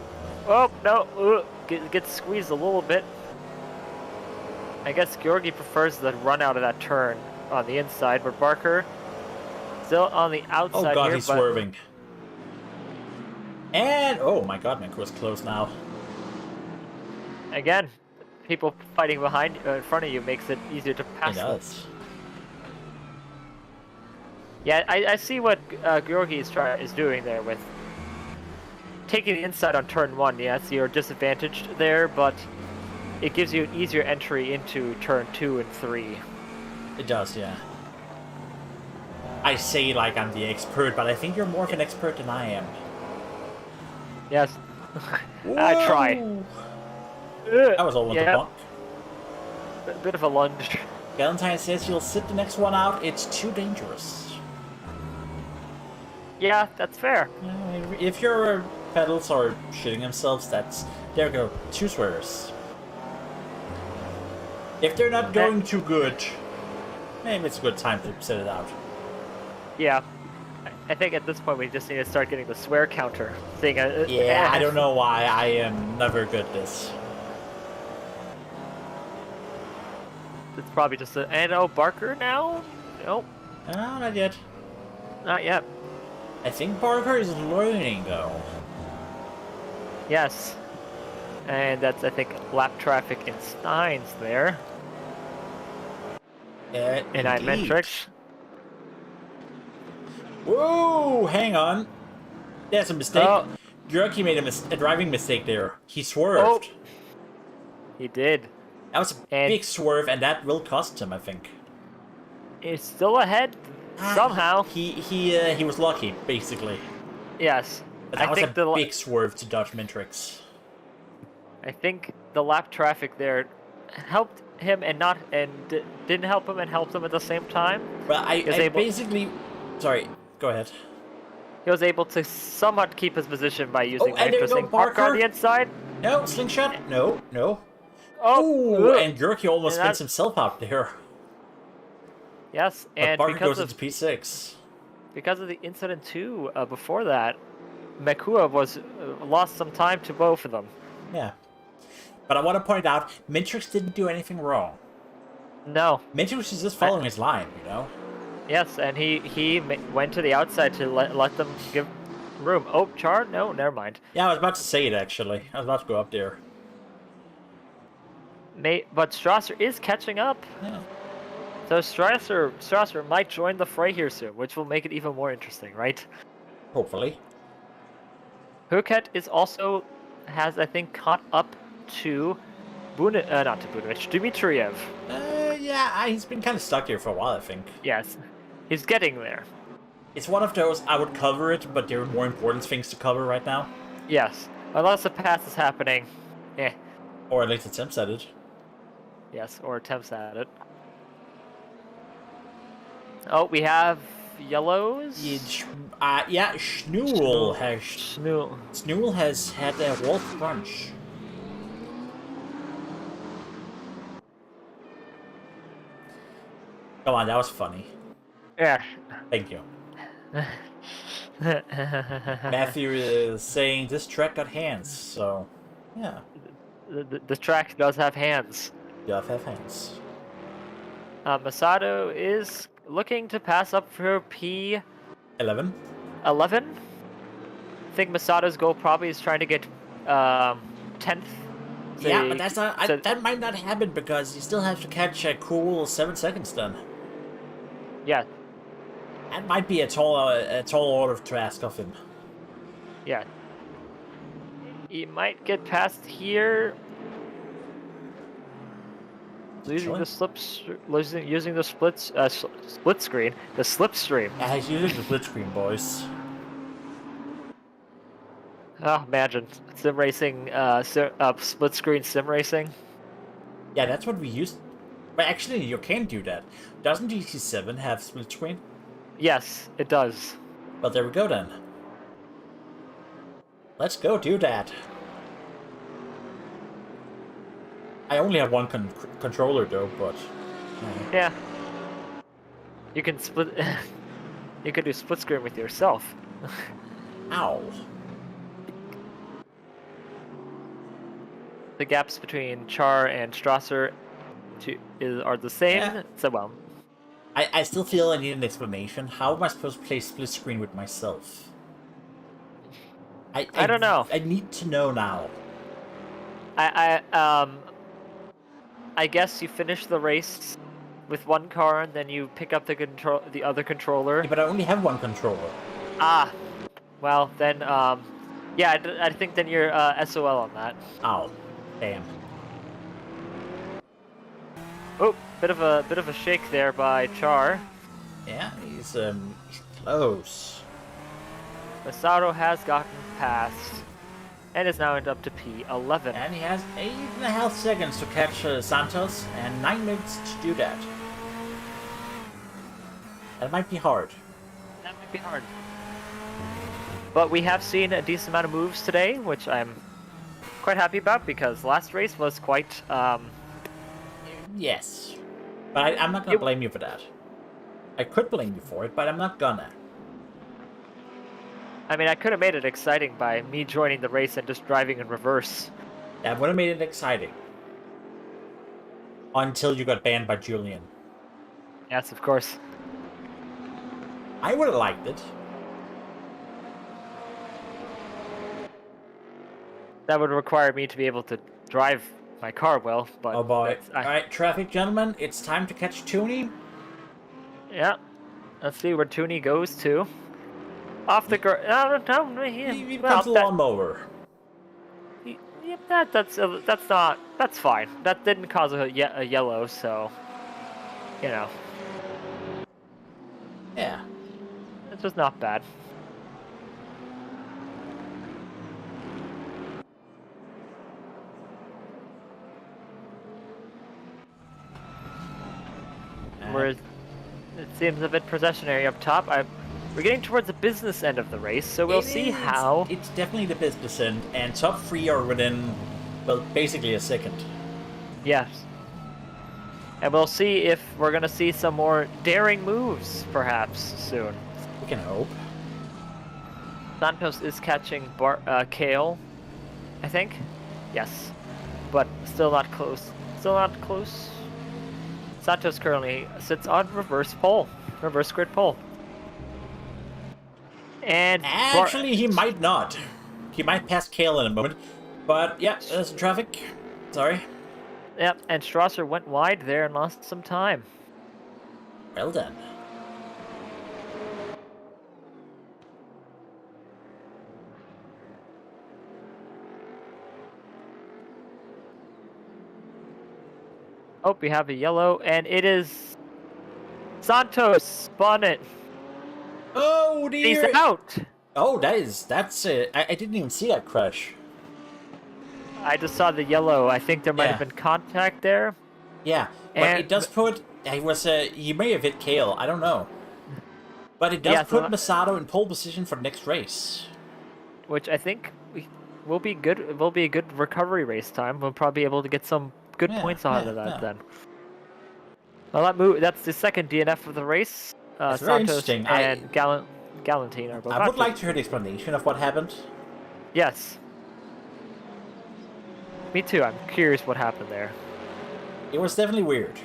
Oh no! Gets squeezed a little bit. I guess Georgi prefers the run out of that turn on the inside, but Barker still on the outside. Oh god, here, he's swerving. And oh my god, Manco is close now. Again, people fighting behind, in front of you makes it easier to pass. It does. Yeah, I see what Georgi is doing there with taking the inside on turn 1. Yes, you're disadvantaged there, but it gives you an easier entry into turn 2 and 3. It does, yeah. I say like I'm the expert, but I think you're more of an expert than I am. Yes. I try. That was all in the bunk. A bit of a lunge. Galentine says you'll sit the next one out. It's too dangerous. Yeah, that's fair. If your pedals are shitting themselves, there we go. 2 swears. If they're not going too good, maybe it's a good time to set it out. Yeah. I think at this point we just need to start getting the swear counter. Yeah, I don't know why. I am not very good at this. It's probably just a... And oh, Barker now? Nope. No, not yet. Not yet. I think Barker is learning, though. Yes. And that's, I think, lap traffic in Steins there. In iMetrics. Whoa! Hang on. That's a mistake. Oh. Georgi made a driving mistake there. He swerved. Oh. He did. That was a big swerve, and that will cost him, I think. is still ahead somehow. He was lucky, basically. Yes. But that was a big swerve to dodge Mintrix. I think the lap traffic there helped him and didn't help him and helped him at the same time. Well, basically... Sorry, go ahead. He was able to somewhat keep his position by using and there we go, park on the inside. No, slingshot. No. Oh, and Gurky almost spins himself out there. Yes, and Barker goes into P6. Because of the incident too, before that, Mekua lost some time to both of them. Yeah. But I want to point out, Mintrix didn't do anything wrong. No. Mintrix is just following his line, you know? Yes, and he went to the outside to let them give room. Oh, Char? No, never mind. Yeah, I was about to say it, actually. I was about to go up there. But Strasser is catching up. Yeah. So Strasser might join the fray here soon, which will make it even more interesting, right? Hopefully. Huket has, I think, caught up to not to Bunovich, Dmitriev. Yeah, he's been kind of stuck here for a while, I think. Yes, he's getting there. It's one of those, I would cover it, but there are more important things to cover right now. Yes, unless a pass is happening, Or at least attempts at it. Yes, or attempts at it. Oh, we have yellows? Yeah, Schnool has had a wolf crunch. Come on, that was funny. Yeah. Thank you. Matthew is saying this track got hands, so yeah. The track does have hands. Does have hands. Masato is looking to pass up for P11. 11. I think Masato's goal probably is trying to get 10th. Yeah, but that's not. That might not happen because you still have to catch a cool 7 seconds then. Yeah. That might be a tall order to ask of him. Yeah. He might get past here. Using the split screen, the slipstream. Yeah, he's using the split screen, boys. Oh, imagine sim racing, split screen sim racing. Yeah, that's what we used. But actually, you can do that. Doesn't GT7 have split screen? Yes, it does. Well, there we go then. Let's go do that. I only have one controller though, but yeah, you can split. You can do split screen with yourself. Ow. The gaps between Char and Strasser are the same. Yeah. So well, I still feel I need an explanation. How am I supposed to play split screen with myself? I don't know. I need to know now. I guess you finish the race with one car, and then you pick up the other controller. Yeah, but I only have one controller. Ah, well then, yeah, I think then you're SOL on that. Ow, damn. Oh, bit of a shake there by Char. Yeah, he's close. Masato has gotten past, and is now up to P11. And he has 8.5 seconds to catch Santos, and 9 minutes to do that. That might be hard. That might be hard. But we have seen a decent amount of moves today, which I'm quite happy about, because last race was quite... Yes. But I'm not gonna blame you for that. I could blame you for it, but I'm not gonna. I mean, I could have made it exciting by me joining the race and just driving in reverse. That would have made it exciting. Until you got banned by Julian. Yes, of course. I would have liked it. That would require me to be able to drive my car well, but... Oh boy. Alright, traffic gentlemen, it's time to catch Tooney. Yeah. Let's see where Tooney goes to. Off the ground. No, He becomes a lawnmower. Yeah, that's fine. That didn't cause a yellow, so you know. Yeah. It's just not bad. Whereas it seems a bit processionary up top. We're getting towards the business end of the race, so we'll see how. It's definitely the business end, and top 3 are within, well, basically a second. Yes. And we'll see if we're going to see some more daring moves, perhaps, soon. We can hope. Santos is catching Kale, I think. Yes. But still not close. Still not close. Santos currently sits on reverse grid pole. And actually, he might not. He might pass Kale in a moment. But, yeah, there's some traffic. Sorry. Yep, and Strasser went wide there and lost some time. Well done. Oh, we have a yellow, and it is Santos spun it. Oh dear! He's out. Oh, that's it. I didn't even see that crash. I just saw the yellow. I think there might have been contact there. Yeah, but it does put. He may have hit Kale. I don't know. But it does put Masato in pole position for the next race. Which I think will be good. It will be a good recovery race time. We'll probably be able to get some good points out of that then. Well, that's the second DNF of the race. That's very interesting. And Galantine are both. I would like to hear the explanation of what happened. Yes. Me too. I'm curious what happened there. It was definitely weird.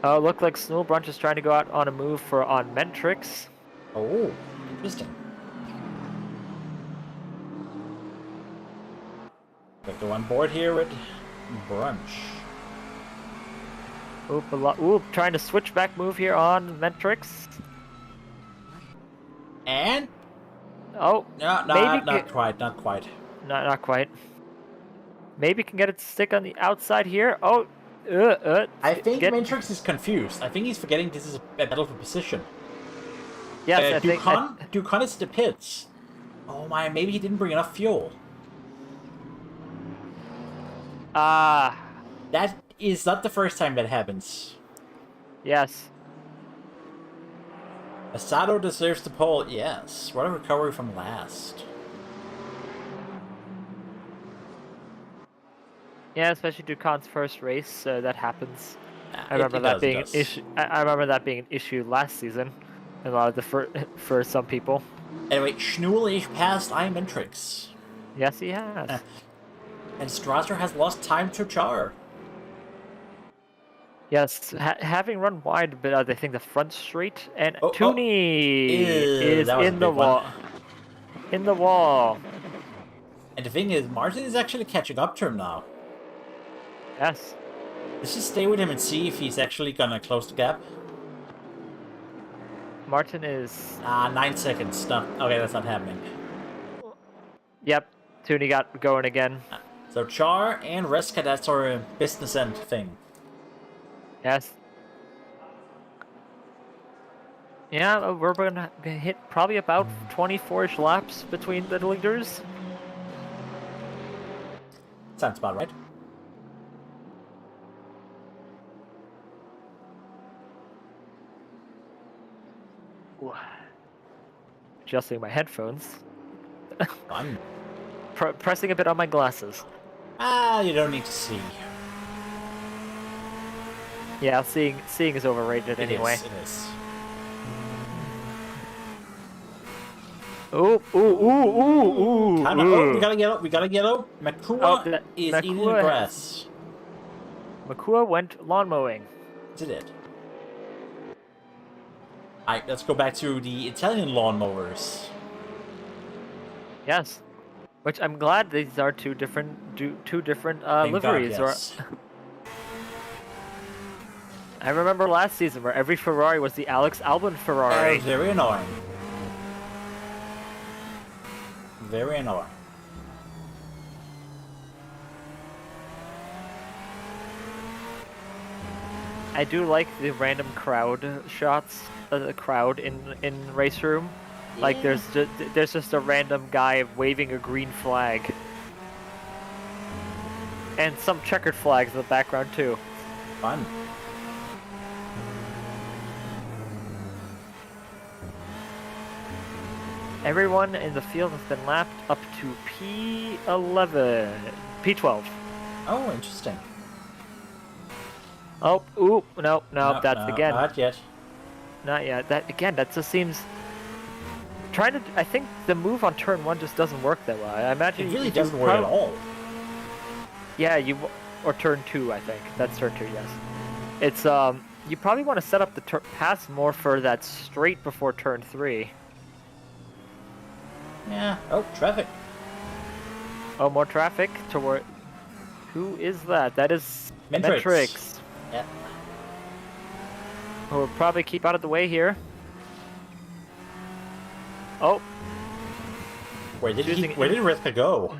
Oh, looked like Snoolbrunch is trying to go out on a move on Mentrix. Oh, interesting. Got go on board here with Brunch. Oop, trying to switch back move here on Mentrix. And? Oh, no, not quite. Not quite. Maybe can get it to stick on the outside here. Oh, I think Mentrix is confused. I think he's forgetting this is a battle for position. Yes, I think. Ducon is the pits. Oh my, maybe he didn't bring enough fuel. That is not the first time that happens. Yes. Masato deserves the pole. Yes. What a recovery from last. Yeah, especially Ducon's first race, so that happens. I remember that being an issue last season, a lot of the for some people. Anyway, Schnool passed Mentrix. Yes, he has. And Strasser has lost time to Char. Yes, having run wide, but I think the front straight, and Tooney is in the wall. In the wall. And the thing is, Martin is actually catching up to him now. Yes. Let's just stay with him and see if he's actually gonna close the gap. Martin is... 9 seconds. No, okay, that's not happening. Yep, Tooney got going again. So Char and Reska, that's our business end thing. Yes. Yeah, we're gonna hit probably about 24-ish laps between the leaders. Sounds about right. Adjusting my headphones. Fun. Pressing a bit on my glasses. You don't need to see. Yeah, seeing is overrated anyway. It is. Ooh. We gotta get out. Makua is eating the grass. Makua went lawn mowing. Did it? Alright, let's go back to the Italian lawnmowers. Yes. Which I'm glad these are two different liveries. God, yes. I remember last season where every Ferrari was the Alex Albon Ferrari. Very annoying. Very annoying. I do like the random crowd shots, the crowd in Raceroom. Like Yeah. there's just a random guy waving a green flag. And some checkered flags in the background too. Fun. Everyone in the field has been lapped up to P11, P12. Oh, interesting. Oh, ooh, no, that's No, again. not yet. Not yet. That again, that just seems. Trying to, I think the move on turn 1 just doesn't work that well. I imagine It really doesn't work at all. Yeah, or turn 2, I think. That's turn 2, yes. It's you probably want to set up the pass more for that straight before turn 3. Yeah. Oh, traffic. Oh, more traffic toward. Who is that? That is Metrix. Yeah. Who will probably keep out of the way here. Oh. Where did Riska go?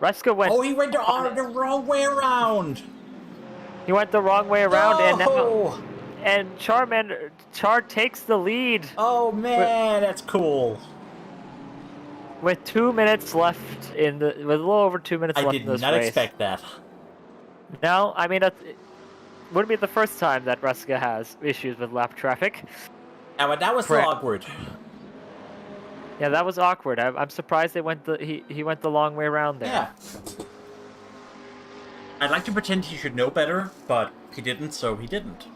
Reska went. Oh, he went the wrong way around. He went the wrong way around, No! and Char takes the lead. Oh man, that's cool. With 2 minutes left with a little over 2 minutes left in this race. I did not expect that. No, I mean, it wouldn't be the first time that Reska has issues with lap traffic. Yeah, but that was so awkward. Yeah, that was awkward. I'm surprised he went the long way around there. Yeah. I'd like to pretend he should know better, but he didn't, so he didn't.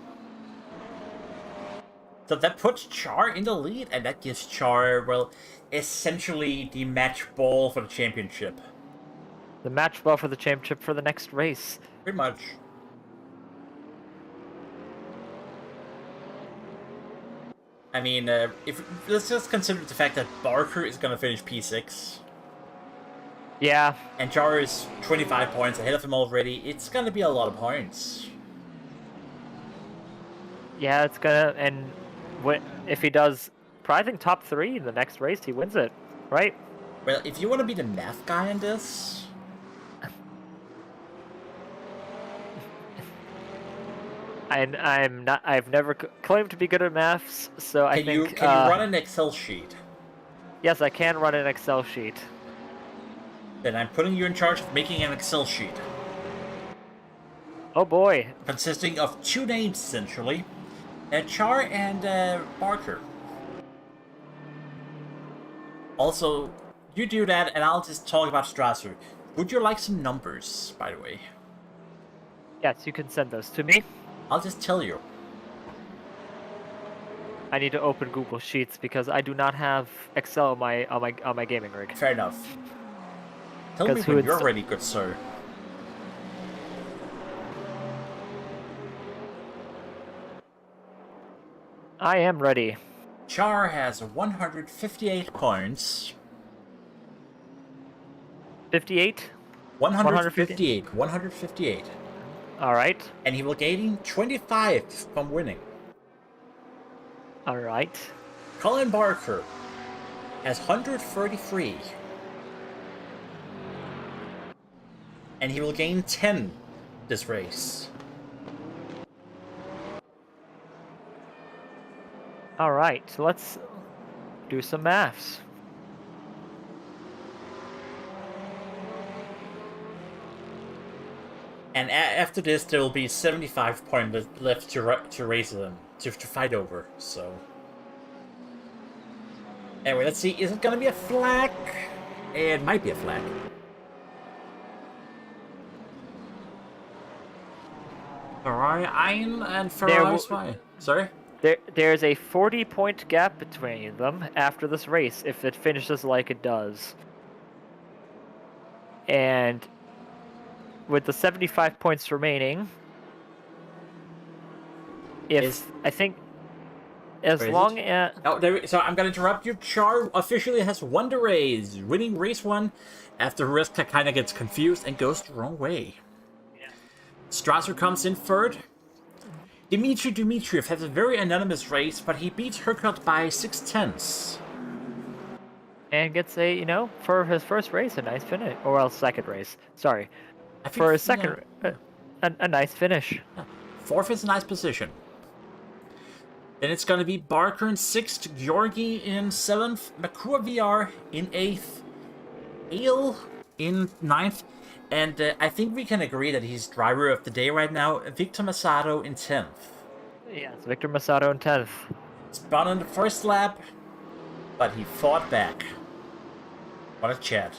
So that puts Char in the lead, and that gives Char, well, essentially the match ball for the championship. The match ball for the championship for the next race. Pretty much. I mean, let's just consider the fact that Barker is going to finish P6. Yeah. And Char is 25 points ahead of him already. It's going to be a lot of points. Yeah, it's gonna, and if he does, probably think top 3 in the next race, he wins it, right? Well, if you want to be the math guy in this... I'm not. I've never claimed to be good at maths, so I think. Can you run an Excel sheet? Yes, I can run an Excel sheet. Then I'm putting you in charge of making an Excel sheet. Oh boy. Consisting of 2 names, essentially. Char and Barker. Also, you do that, and I'll just talk about Strasser. Would you like some numbers, by the way? Yes, you can send those to me. I'll just tell you. I need to open Google Sheets because I do not have Excel on my gaming rig. Fair enough. Tell me when you're ready, good sir. I am ready. Char has 158 points. 58? 158. 158. Alright. And he will gain 25 from winning. Alright. Colin Barker has 133. And he will gain 10 this race. Alright, so let's do some maths. And after this, there will be 75 points left to race them, to fight over, so... Anyway, let's see, is it gonna be a flag? It might be a flag. Ferrari Ein and Ferrari Zwei. Sorry? There's a 40-point gap between them after this race, if it finishes like it does. And with the 75 points remaining, I think as long as... Oh, so I'm going to interrupt you. Char officially has won the race, winning race 1 after Riska kind of gets confused and goes the wrong way. Yeah. Strasser comes in third. Dmitry Dmitriev has a very anonymous race, but he beats Hercott by 6/10. And gets a, for his first race, a nice finish. Or else second race. Sorry. For his second, a nice finish. 4th is a nice position. Then it's gonna be Barker in 6th, Georgi in 7th, Makua VR in 8th, Ale in 9th, and I think we can agree that he's driver of the day right now, Victor Masato in 10th. Yeah, it's Victor Masato in 10th. Spun in the first lap, but he fought back. What a chat.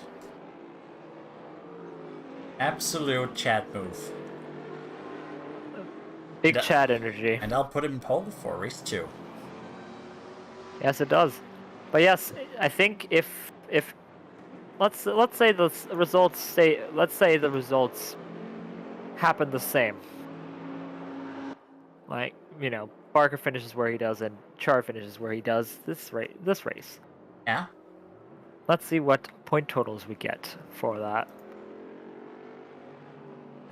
Absolute chat move. Big chat energy. And I'll put him in pole for race 2. Yes, it does. But yes, I think if let's say the results happen the same. Like, you know, Barker finishes where he does and Char finishes where he does this race. Yeah. Let's see what point totals we get for that.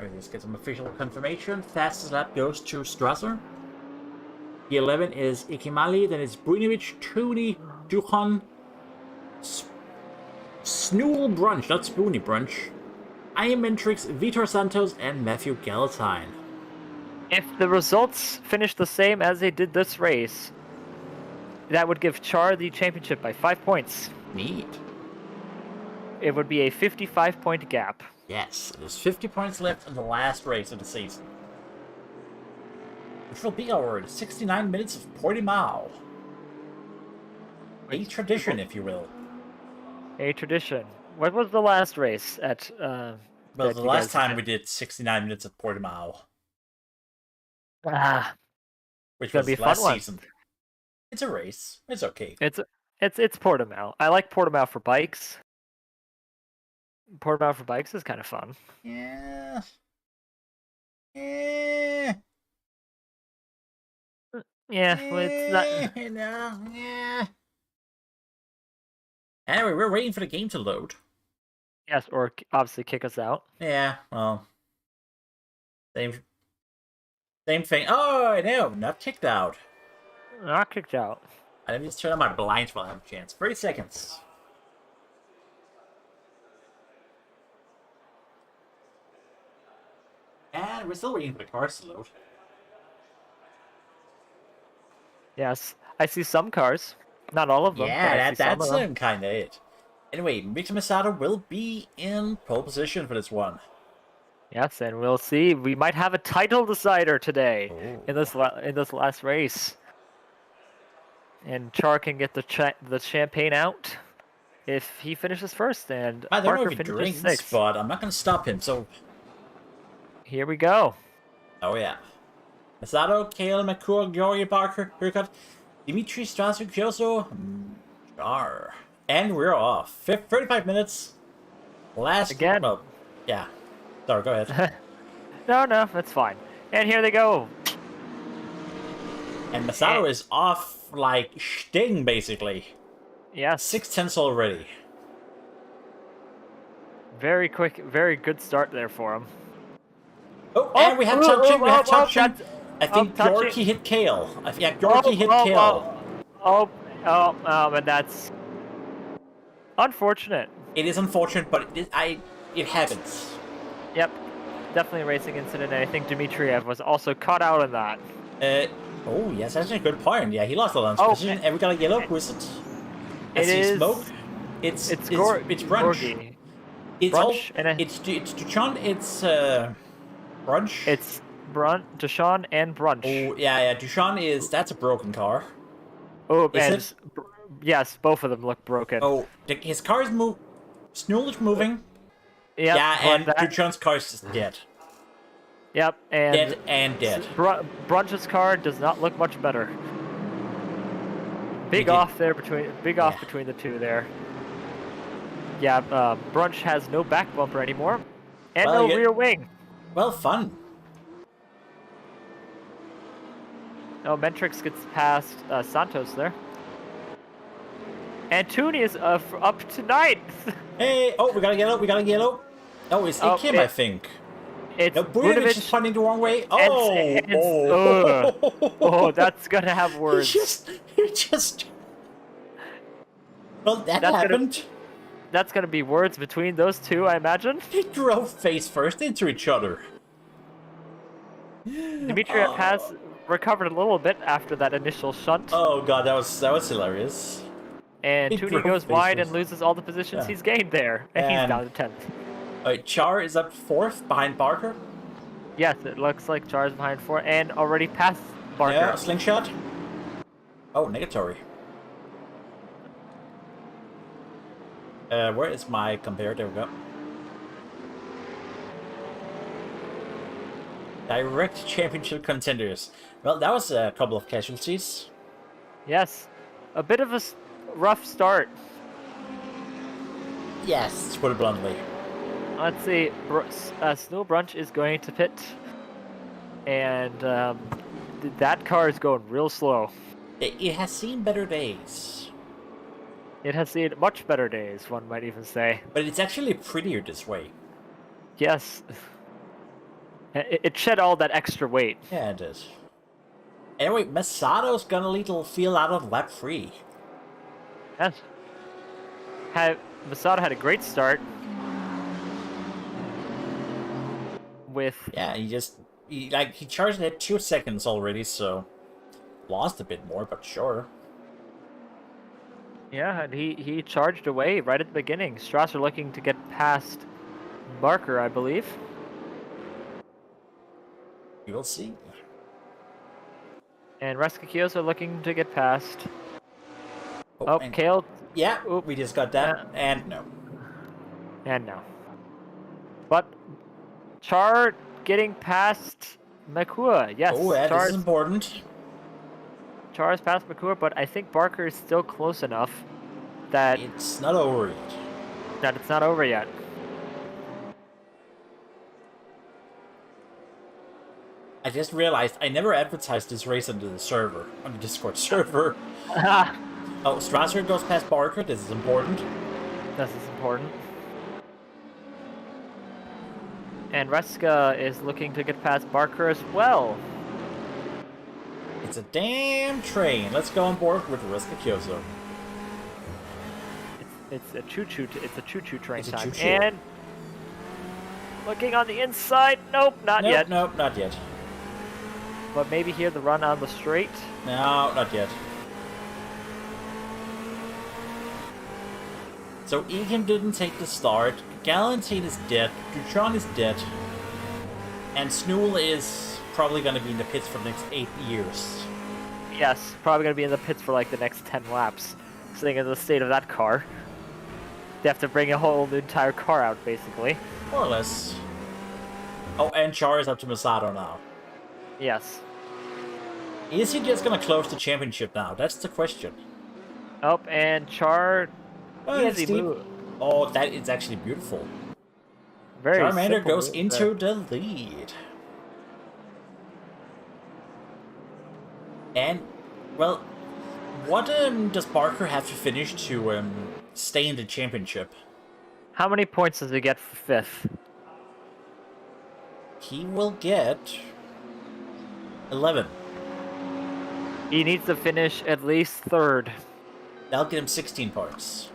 Let's get some official confirmation. Fastest lap goes to Strasser. The 11 is Ikimali, then it's Bruniewicz, Tooney, Duchan, Snool Brunch, not Spoony Brunch, Ian Mentrix, Vitor Santos, and Matthew Galatine. If the results finish the same as they did this race, that would give Char the championship by 5 points. Neat. It would be a 55-point gap. Yes, there's 50 points left in the last race of the season, which will be our 69 minutes of Portimao. A tradition, if you will. A tradition. What was the last race at... well, the last time we did 69 minutes of Portimao. Which was last season. It's a race. It's okay. It's Portimao. I like Portimao for bikes. Portimao for bikes is kind of fun. Yeah. Yeah, well, it's not... No, yeah. Anyway, we're waiting for the game to load. Yes, or obviously kick us out. Yeah, well. Same thing. Oh, no, not kicked out. Not kicked out. Let me just turn on my blinds while I have a chance. 30 seconds. And we're still waiting for the cars to load. Yes, I see some cars. Not all of them. Yeah, that's kind of it. Anyway, Victor Masato will be in pole position for this one. Yes, and we'll see. We might have a title decider today in this last race. And Char can get the champagne out if he finishes first, and I don't know Barker if he finishes drinks, sixth. but I'm not going to stop him, so... Here we go. Oh, yeah. Masato, Kale, Makua, Gloria, Barker, Haircut, Dimitri, Strasser, Kyoso, Char. And we're off. 35 minutes. Last... Again? Oh, yeah. Sorry, go ahead. No, that's fine. And here they go. And Masato is off like Sting, basically. Yes. 6/10 already. Very quick, very good start there for him. Oh, and we have touching. We have touching. I think touching. Yorkie hit Kale. Yeah, Yorkie hit Kale. And that's unfortunate. It is unfortunate, but it happens. Yep, definitely a racing incident. And I think Dmitriev was also caught out on that. Oh, yes, that's a good point. Yeah, he lost the launch position. And we got a yellow. Who is it? It is smoke. It's Brunch. Gorgie. It's Brunch, it's Duchan. It's Brunch. It's Duchan and Brunch. Oh, yeah. Duchan that's a broken car. Oh, is it? Yes, both of them look broken. Oh, his car is Snool is moving. Yep, yeah, and Duchan's car is just dead. Yep, and dead. Brunch's car does not look much better. Big off between the two there. Yeah, Brunch has no back bumper anymore, and no rear wing. Well, fun. Oh, Mentrix gets past Santos there. And Tooney is up to ninth. Hey, we got a yellow. Oh, it's Kim, I think. It's Bujevic is pointing the wrong way. That's gonna have words. Well, that happened. That's gonna be words between those two, I imagine. They drove face first into each other. Dmitriev has recovered a little bit after that initial shunt. Oh god, that was hilarious. And He Toonie drove goes wide and faceless. loses all the positions Yeah. he's gained there. And he's down to 10th. Char is up 4th behind Barker. Yes, it looks like Char's behind 4 and already past Barker. Yeah, slingshot. Oh, negatory. Where is my compare? There we go. Direct championship contenders. Well, that was a couple of casualties. Yes, a bit of a rough start. Yes, to put it bluntly. Let's see, Snow Brunch is going to pit. And that car is going real slow. It has seen better days. It has seen much better days, one might even say. But it's actually prettier this way. Yes. It shed all that extra weight. Yeah, it is. Anyway, Masato's got a little feel out of lap 3. Yes. Masato had a great start. With... Yeah, he charged at 2 seconds already, so... Lost a bit more, but sure. Yeah, and he charged away right at the beginning. Strasser looking to get past Barker, I believe. You will see. And Rescue looking to get past. Oh, and Kale. Yeah, Oop. we just got that, and no. And no. But Char getting past Makua. Yes, Oh, yeah, this is important. Char's past Makua, but I think Barker is still close enough that it's not over yet. That it's not over yet. I just realized I never advertised this race on the server, on the Discord server. Oh, Strasser goes past Barker. This is important. This is important. And Reska is looking to get past Barker as well. It's a damn train. Let's go on board with Reska Kyoso. It's a choo-choo. It's a choo-choo train It's a time. choo-choo. And looking on the inside. Nope, not yet. Nope, not yet. But maybe here the run on the straight. No, not yet. So Egan didn't take the start. Galantine is dead. Dutron is dead. And Snool is probably going to be in the pits for the next 8 years. Yes, probably going to be in the pits for like the next 10 laps. Seeing in the state of that car. They have to bring a whole entire car out, basically. More or less. Oh, and Char is up to Masato now. Yes. Is he just going to close the championship now? That's the question. Oh, and Char... Oh, easy steep. move. Oh, that is actually beautiful. Very Charmander simple goes move into there. the lead. And, well, what does Barker have to finish to stay in the championship? How many points does he get for 5th? He will get 11. He needs to finish at least 3rd. That'll get him 16 points.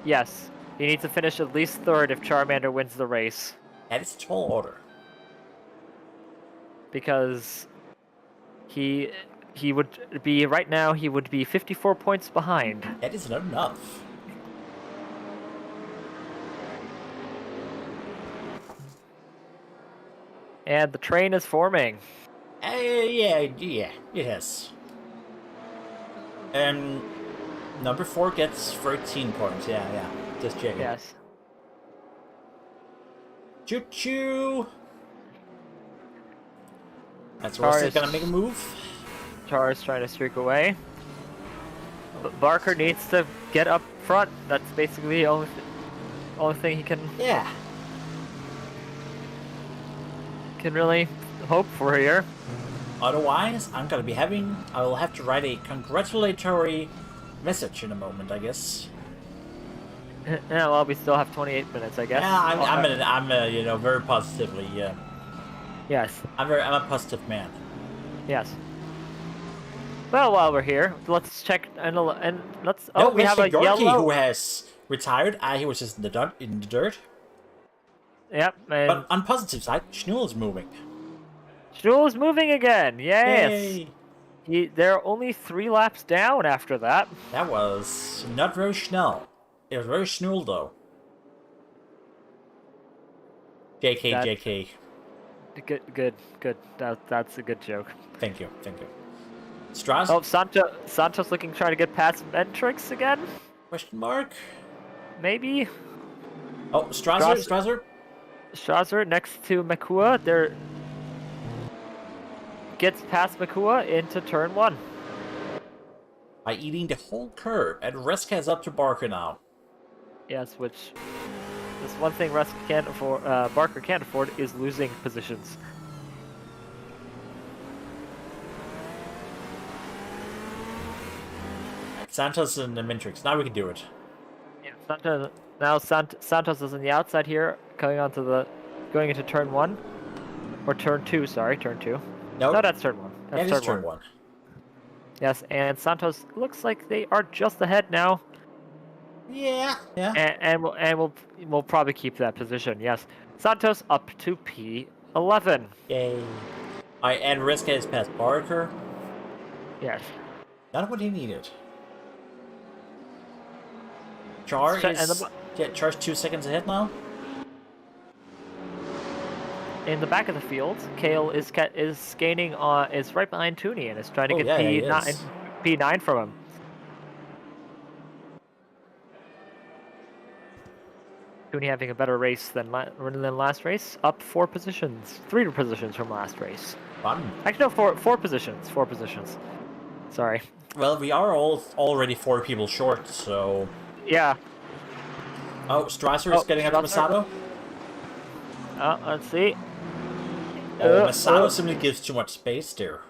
Yes, he needs to finish at least 3rd if Charmander wins the race. That is a tall order. Because he would be, right now, he would be 54 points behind. That is not enough. And the train is forming. Yeah, it has. Number 4 gets 13 points. Yeah, just checking. Yes. Choo-choo! That's Char what's is- gonna make a move. Char is trying to streak away. But Barker needs to get up front. That's basically the only thing he can Yeah. really hope for here. Otherwise, I will have to write a congratulatory message in a moment, I guess. Yeah, well, we still have 28 minutes, I guess. Yeah, I'm very positively, yeah. Yes, I'm a positive man. yes. Well, while we're here, let's check and let's. No, Oh, we have a Yorkie yellow. who has retired. He was just in the dirt. Yep, and But on positive side, Schnool is moving. Schnull's moving again. Yes. Yay! They're only 3 laps down after that. That was not very schnell. It was very schnool, though. JK, That- JK. Good. That's a good joke. Thank you. Strass? Oh, Santos looking trying to get past Mentrix again? Question mark? Maybe? Oh, Strasser? Strasser next to Makua. Gets past Makua into turn 1. By eating the whole curve, and Reska is up to Barker now. Yes, which is one thing Barker can't afford is losing positions. Santos and the Mintrix. Now we can do it. Yeah, Santos is on the outside here, going into turn 1. Or turn 2, sorry, turn 2. Nope. No, that's turn 1. That's turn one. Yes, and Santos looks like they are just ahead now. Yeah. And we'll probably keep that position. Yes, Santos up to P11. Yay. And Reska is past Barker. Yes. Not what he needed. Char's 2 seconds ahead now. In the back of the field, Kale is gaining is right behind Tooney and is trying to get P9 from him. Tooney having a better race than last race, up 3 positions from last race. Fun. Actually, no, 4 positions. 4 positions. Sorry. Well, we are already 4 people short, so. Yeah. Oh, Strasser is getting out of Masato. Let's see. Masato simply gives too much space there.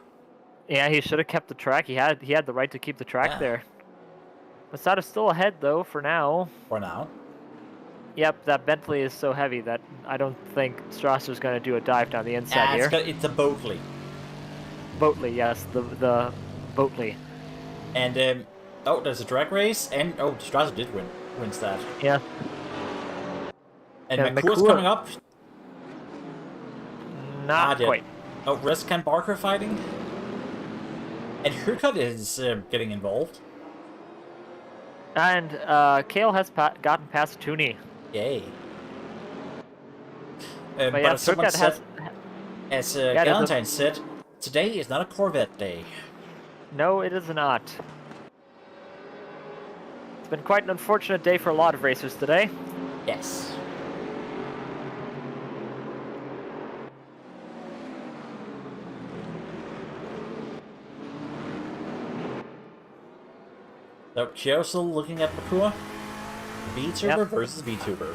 Yeah, he should have kept the track. He had the right to keep the track there. Masato's still ahead though for now. For now. Yep, that Bentley is so heavy that I don't think Strasser's going to do a dive down the inside here. It's a Boatley. Boatley, yes, the Boatley. And there's a drag race, and Strasser wins that. Yeah. And McCool's coming up. Not quite. Oh, Risk and Barker fighting. And Hurkut is getting involved. And Kale has gotten past Tooney. Yay. But but yeah, as someone said, as Galentine doesn't... said, today is not a Corvette day. No, it is not. It's been quite an unfortunate day for a lot of racers today. Yes. So, Chiosel looking at Makua. VTuber versus VTuber.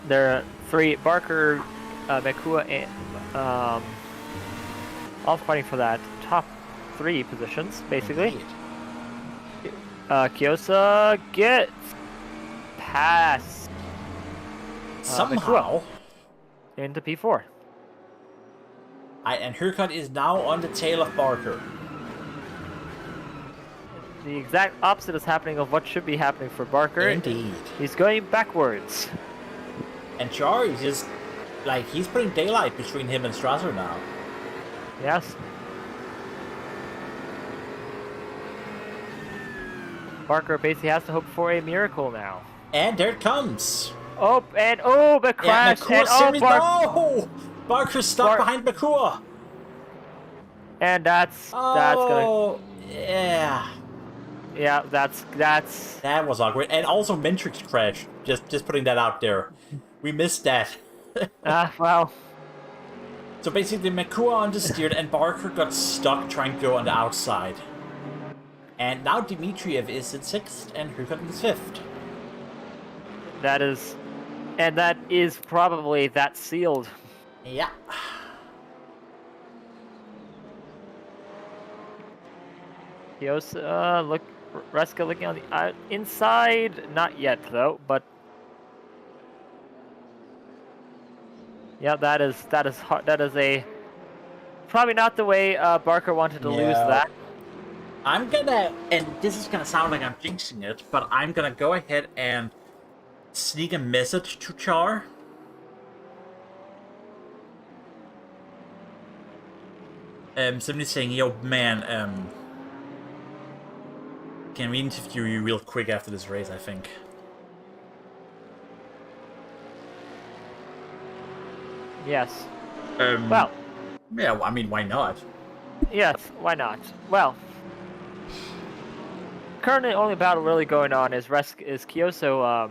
There are 3, Barker, Makua, and all fighting for that top 3 positions, basically. Kyosa gets past somehow into P4. And Hurkut is now on the tail of Barker. The exact opposite is happening of what should be happening for Barker. Indeed. He's going backwards. And Char is just, he's putting daylight between him and Strasser now. Yes. Barker basically has to hope for a miracle now. And there it comes. Oh, the crash. No! Barker's stuck behind Makua. And that's gonna. Yeah. Yeah, that's. That was awkward. And also Mentrix crash. Just putting that out there. We missed that. Well. So basically, Makua understeered and Barker got stuck trying to go on the outside. And now Dmitriev is in 6th and Hurkut in 5th. That is probably sealed. Yeah. Yosa, Reska looking on the inside. Not yet though, but yeah, that is hard. That is probably not the way Barker wanted to lose that. I'm gonna, and this is gonna sound like I'm jinxing it, but I'm gonna go ahead and sneak a message to Char. Somebody saying, yo, man, can we interview you real quick after this race, I think. Yes. Well. Yeah, I mean, why not? Yes, why not? Well, currently only battle really going on is Kyoso,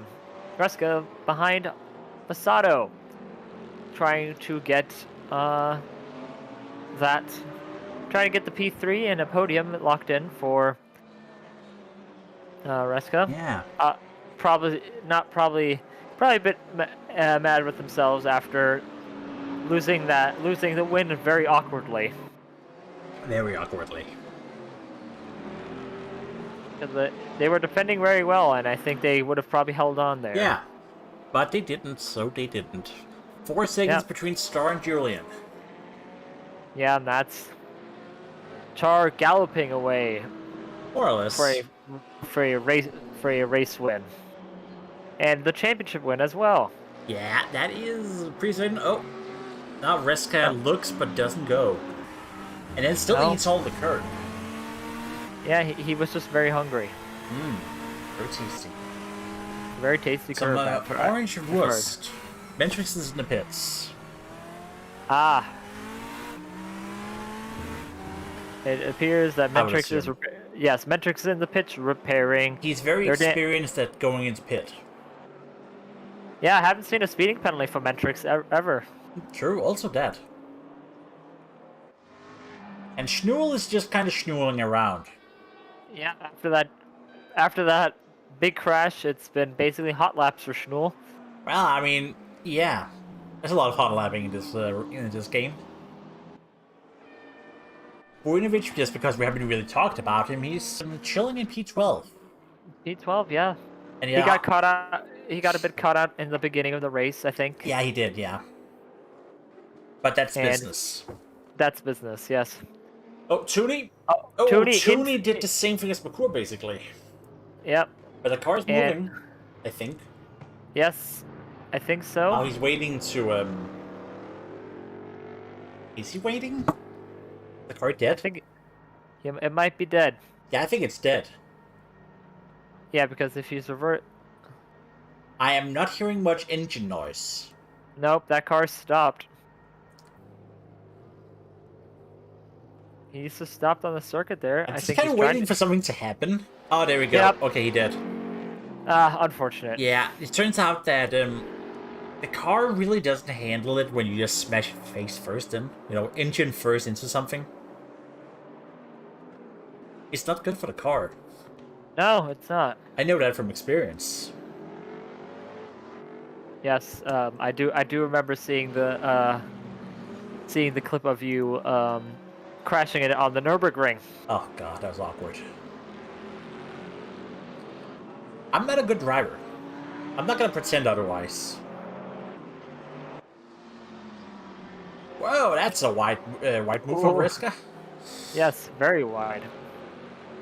Reska behind Masato, trying to get the P3 and a podium locked in for Reska. Yeah. Probably a bit mad with themselves after losing the win very awkwardly. Very awkwardly. Because they were defending very well, and I think they would have probably held on there. Yeah. But they didn't, so they didn't. 4 seconds between Star and Julian. Yeah, and that's Char galloping away. More or less. For a race win. And the championship win as well. Yeah, that is pretty certain. Oh. Now Reska looks but doesn't go. And then still eats all the curd. Yeah, he was just very hungry. Very tasty. Very tasty curd. Some orange wurst. Mentrix is in the pits. Ah. It appears that Mentrix is... Yes, Mentrix is in the pits repairing. He's very experienced at going into pit. Yeah, I haven't seen a speeding penalty from Mentrix ever. True, also that. And Schnool is just kind of schnooling around. Yeah, after that big crash, it's been basically hot laps for Schnool. Well, I mean, yeah. There's a lot of hot lapping in this game. Vujnovic, just because we haven't really talked about him, he's chilling in P12. P12, yeah. And he got caught out. He got a bit caught out in the beginning of the race, I think. Yeah, he did, yeah. But that's business. That's business, yes. Oh, Tooney? Tooney did the same thing as McClure, basically. Yep. But the car's moving, I think. Yes, I think so. Oh, he's waiting to, Is he waiting? The car dead? I think it might be dead. Yeah, I think it's dead. Yeah, because if he's revert... I am not hearing much engine noise. Nope, that car stopped. He just stopped on the circuit there. I think he's kind of waiting for something to happen. Oh, there we go. Yep. Okay, he did. Unfortunate. Yeah, it turns out that the car really doesn't handle it when you just smash face first in. You know, engine first into something. It's not good for the car. No, it's not. I know that from experience. Yes, I do remember seeing the clip of you crashing it on the Nürburgring. Oh god, that was awkward. I'm not a good driver. I'm not gonna pretend otherwise. Whoa, that's a wide move for Reska. Yes, very wide.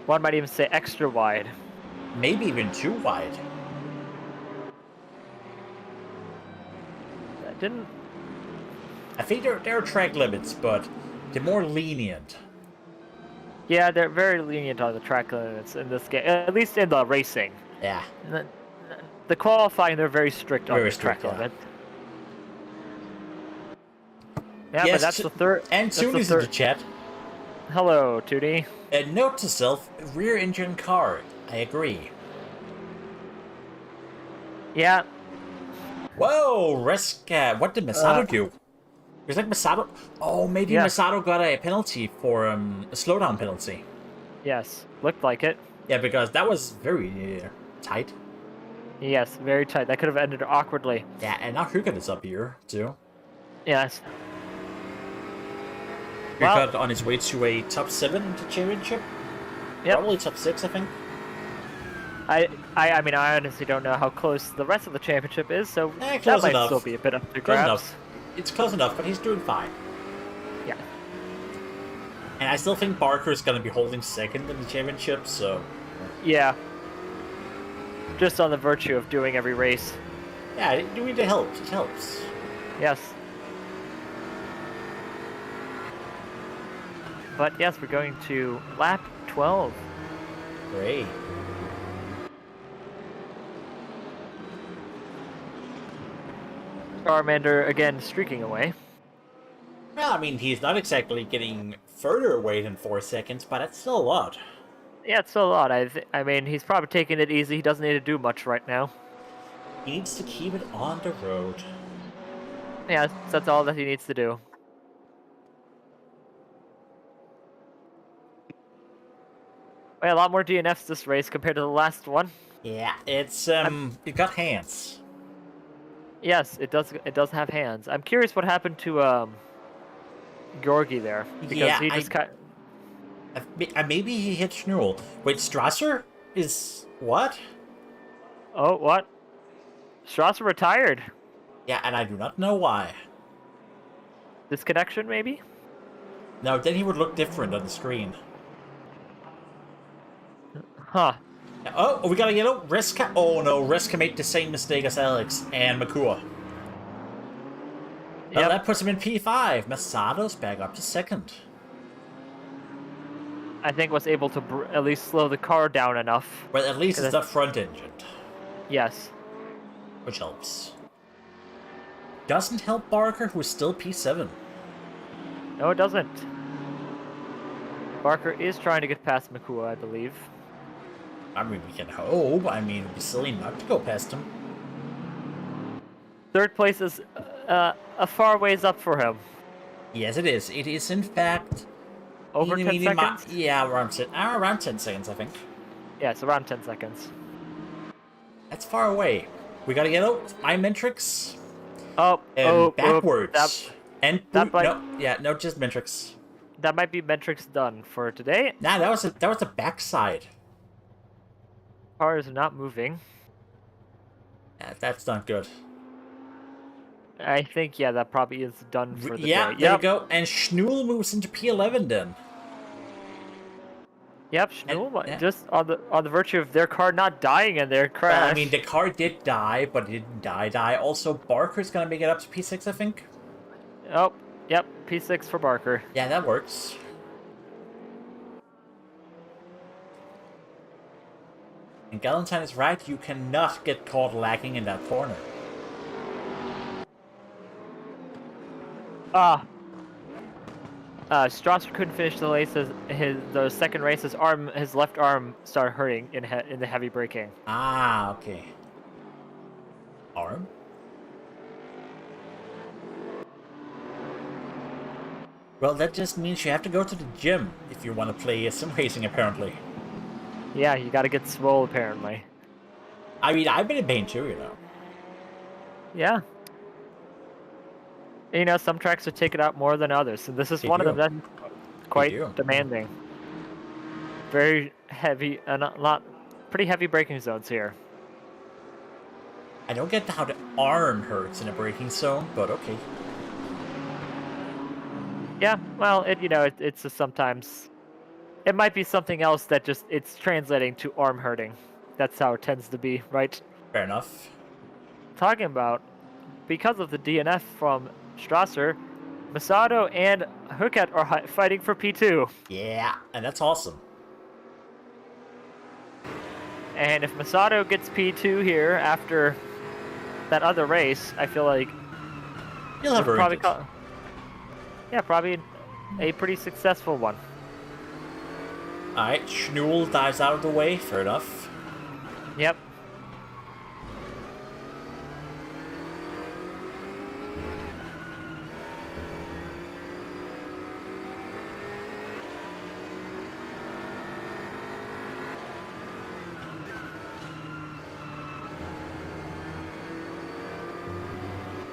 One might even say extra wide. Maybe even too wide. That didn't... I think there are track limits, but they're more lenient. Yeah, they're very lenient on the track limits in this game, at least in the racing. Yeah. The qualifying, they're very strict on the track limit. Yeah, yes, but that's the third. And Tooney's in the chat. Hello, Tooney. And note to self: rear engine car. I agree. Yeah. Whoa, Reska! What did Masato do? It was like Masato. Oh, maybe Masato got a penalty for a slowdown penalty. Yes, looked like it. Yeah, because that was very tight. Yes, very tight. That could have ended awkwardly. Yeah, and now Hugo is up here too. Yes. Hugo on his way to a top 7 in the championship. Yep. Probably top 6, I think. I mean, I honestly don't know how close the rest of the championship is, so that might still be a bit up to grabs. It's close enough, but he's doing fine. Yeah. And I still think Barker is going to be holding second in the championship, so... Yeah. Just on the virtue of doing every race. Yeah, it helps. It helps. Yes. But yes, we're going to lap 12. Great. Charmander again streaking away. Well, I mean, he's not exactly getting further away than 4 seconds, but that's still a lot. Yeah, it's still a lot. I mean, he's probably taking it easy. He doesn't need to do much right now. He needs to keep it on the road. Yeah, that's all that he needs to do. Yeah, a lot more DNFs this race compared to the last one. Yeah, it's it got hands. Yes, it does. It does have hands. I'm curious what happened to Georgi there because Yeah, he just cut. maybe he hit Schnuel. Wait, Strasser is what? Oh, what? Strasser retired. Yeah, and I do not know why. Disconnection, maybe? No, then he would look different on the screen. Huh. Oh, we got a yellow. Riska. Oh no, Riska made the same mistake as Alex and Makua. Well, Yep. that puts him in P5. Masado's back up to second. I think was able to at least slow the car down enough. Well, at least it's not front engine, Yes. which helps. Doesn't help Barker, who's still P7. No, it doesn't. Barker is trying to get past Makua, I believe. I mean, we can hope. I mean, it'd be silly not to go past him. Third place is a far ways up for him. Yes, it is. It is, in fact... Over 10 seconds? Yeah, around 10 seconds, I think. Yeah, it's around 10 seconds. That's far away. We got a yellow. iMentrix. Oh, And backwards. that might- no, just Mentrix. That might be Metrics done for today. Nah, that was the backside. Cars are not moving. Yeah, that's not good. I think, yeah, that probably is done for the Yeah, day. there you go. And Schnuel moves into P11 then. Yep, Schnuel, yeah. just on the virtue of their car not dying in their crash. Well, I mean, the car did die, but it didn't die. Also, Barker's gonna make it up to P6, I think. Oh, yep, P6 for Barker. Yeah, that works. And Galentine is right, you cannot get caught lacking in that corner. Strasser couldn't finish the race. The second race, his left arm started hurting in the heavy braking. Ah, okay. Arm? Well, that just means you have to go to the gym if you want to play sim racing, apparently. Yeah, you gotta get swole, apparently. I mean, I've been in pain too, you know. Yeah. You know, some tracks are taking out more than others, and this is one of them that's quite demanding. Very heavy, pretty heavy braking zones here. I don't get how the arm hurts in a braking zone, but okay. Yeah, well, it's just sometimes... It might be something else that it's translating to arm hurting. That's how it tends to be, right? Fair enough. Talking about, because of the DNF from Strasser, Masato and Huket are fighting for P2. Yeah, and that's awesome. And if Masato gets P2 here after that other race, I feel like You'll have probably probably a pretty successful one. Alright, Schnuel dives out of the way, fair enough. Yep.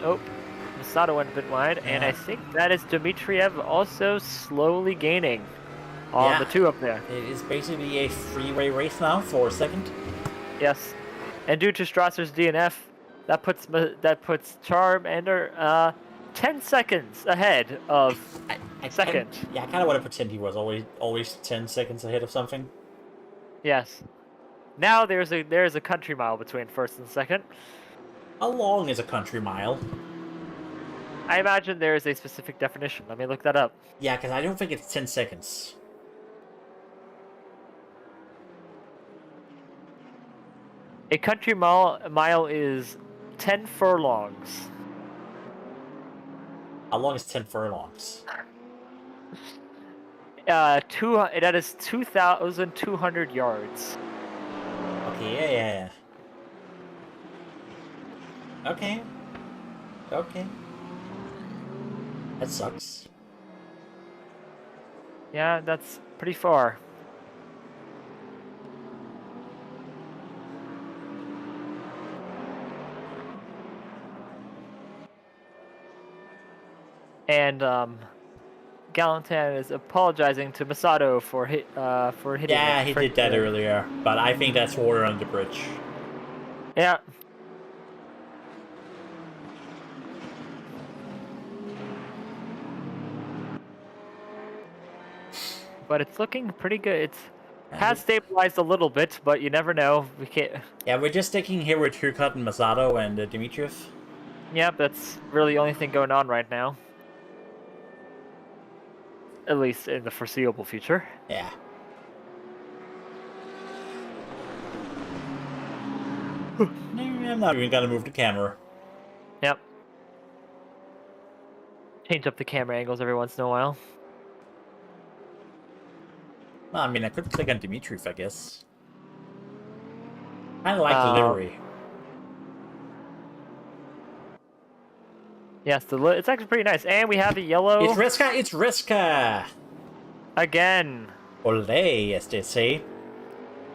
Oh, Masato went a bit wide, and I think that is Dmitriev also slowly gaining on the two up there. It is basically a freeway race now for a second. Yes, and due to Strasser's DNF, that puts Charmander 10 seconds ahead of second. I kind of want to pretend he was always 10 seconds ahead of something. Yes. Now there's a country mile between first and second. How long is a country mile? I imagine there is a specific definition. Let me look that up. Yeah, because I don't think it's 10 seconds. A country mile is 10 furlongs. How long is 10 furlongs? That is 2,200 yards. Okay, yeah. Okay. Okay. That sucks. Yeah, that's pretty far. And Galantan is apologizing to Masato for hitting. Yeah, it he did that earlier, but I think that's water under the bridge. Yeah. But it's looking pretty good. It's has stabilized a little bit, but you never know. We can't. Yeah, we're just sticking here with Turcut and Masato and Dimitriev. Yep, that's really the only thing going on right now. At least in the foreseeable future. Yeah. I'm not even gonna move the camera. Yep. Change up the camera angles every once in a while. Well, I mean, I could click on Dimitriev, I guess. I like the livery. Yes, it's actually pretty nice. And we have a yellow... It's Riska! It's Riska! Again. Olé, as they say.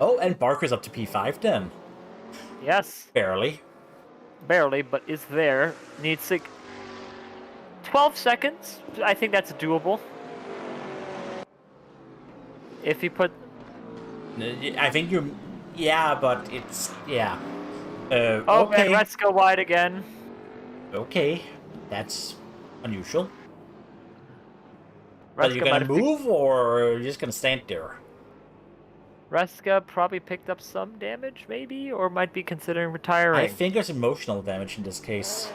Oh, and Barker's up to P5 then. Yes. Barely. Barely, but is there. Needs 12 seconds. I think that's doable. If you put... I think you... Yeah, but it's... Yeah. Okay, let's go wide again. Okay. That's unusual. Reska Are you gonna move, or are you just gonna stand there? Reska probably picked up some damage, maybe? Or might be considering retiring. I think there's emotional damage in this case.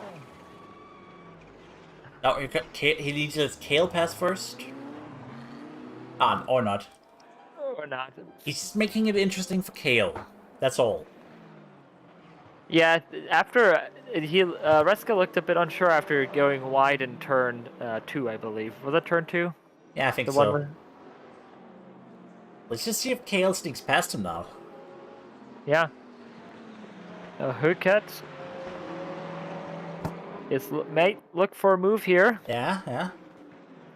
Oh, he needs his Kale pass first? Or not. Or not. He's just making it interesting for Kale. That's all. Yeah, after Reska looked a bit unsure after going wide in turn 2, I believe. Was that turn 2? Yeah, I think so. Let's just see if Kale sneaks past him now. Yeah. Hooket mate, look for a move here. Yeah.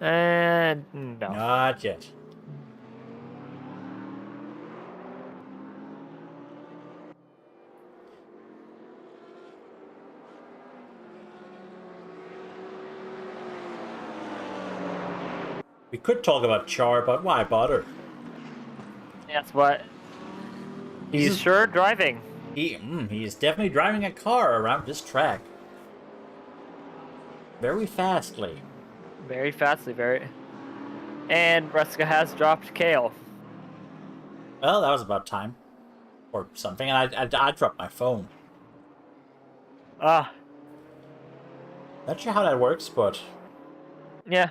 And no. Not yet. We could talk about Char, but why bother? That's what. He's sure driving. He is definitely driving a car around this track. Very fastly. Very fastly, very. And Reska has dropped Kale. Well, that was about time. Or something, and I dropped my phone. Ah. Not sure how that works, but... Yeah.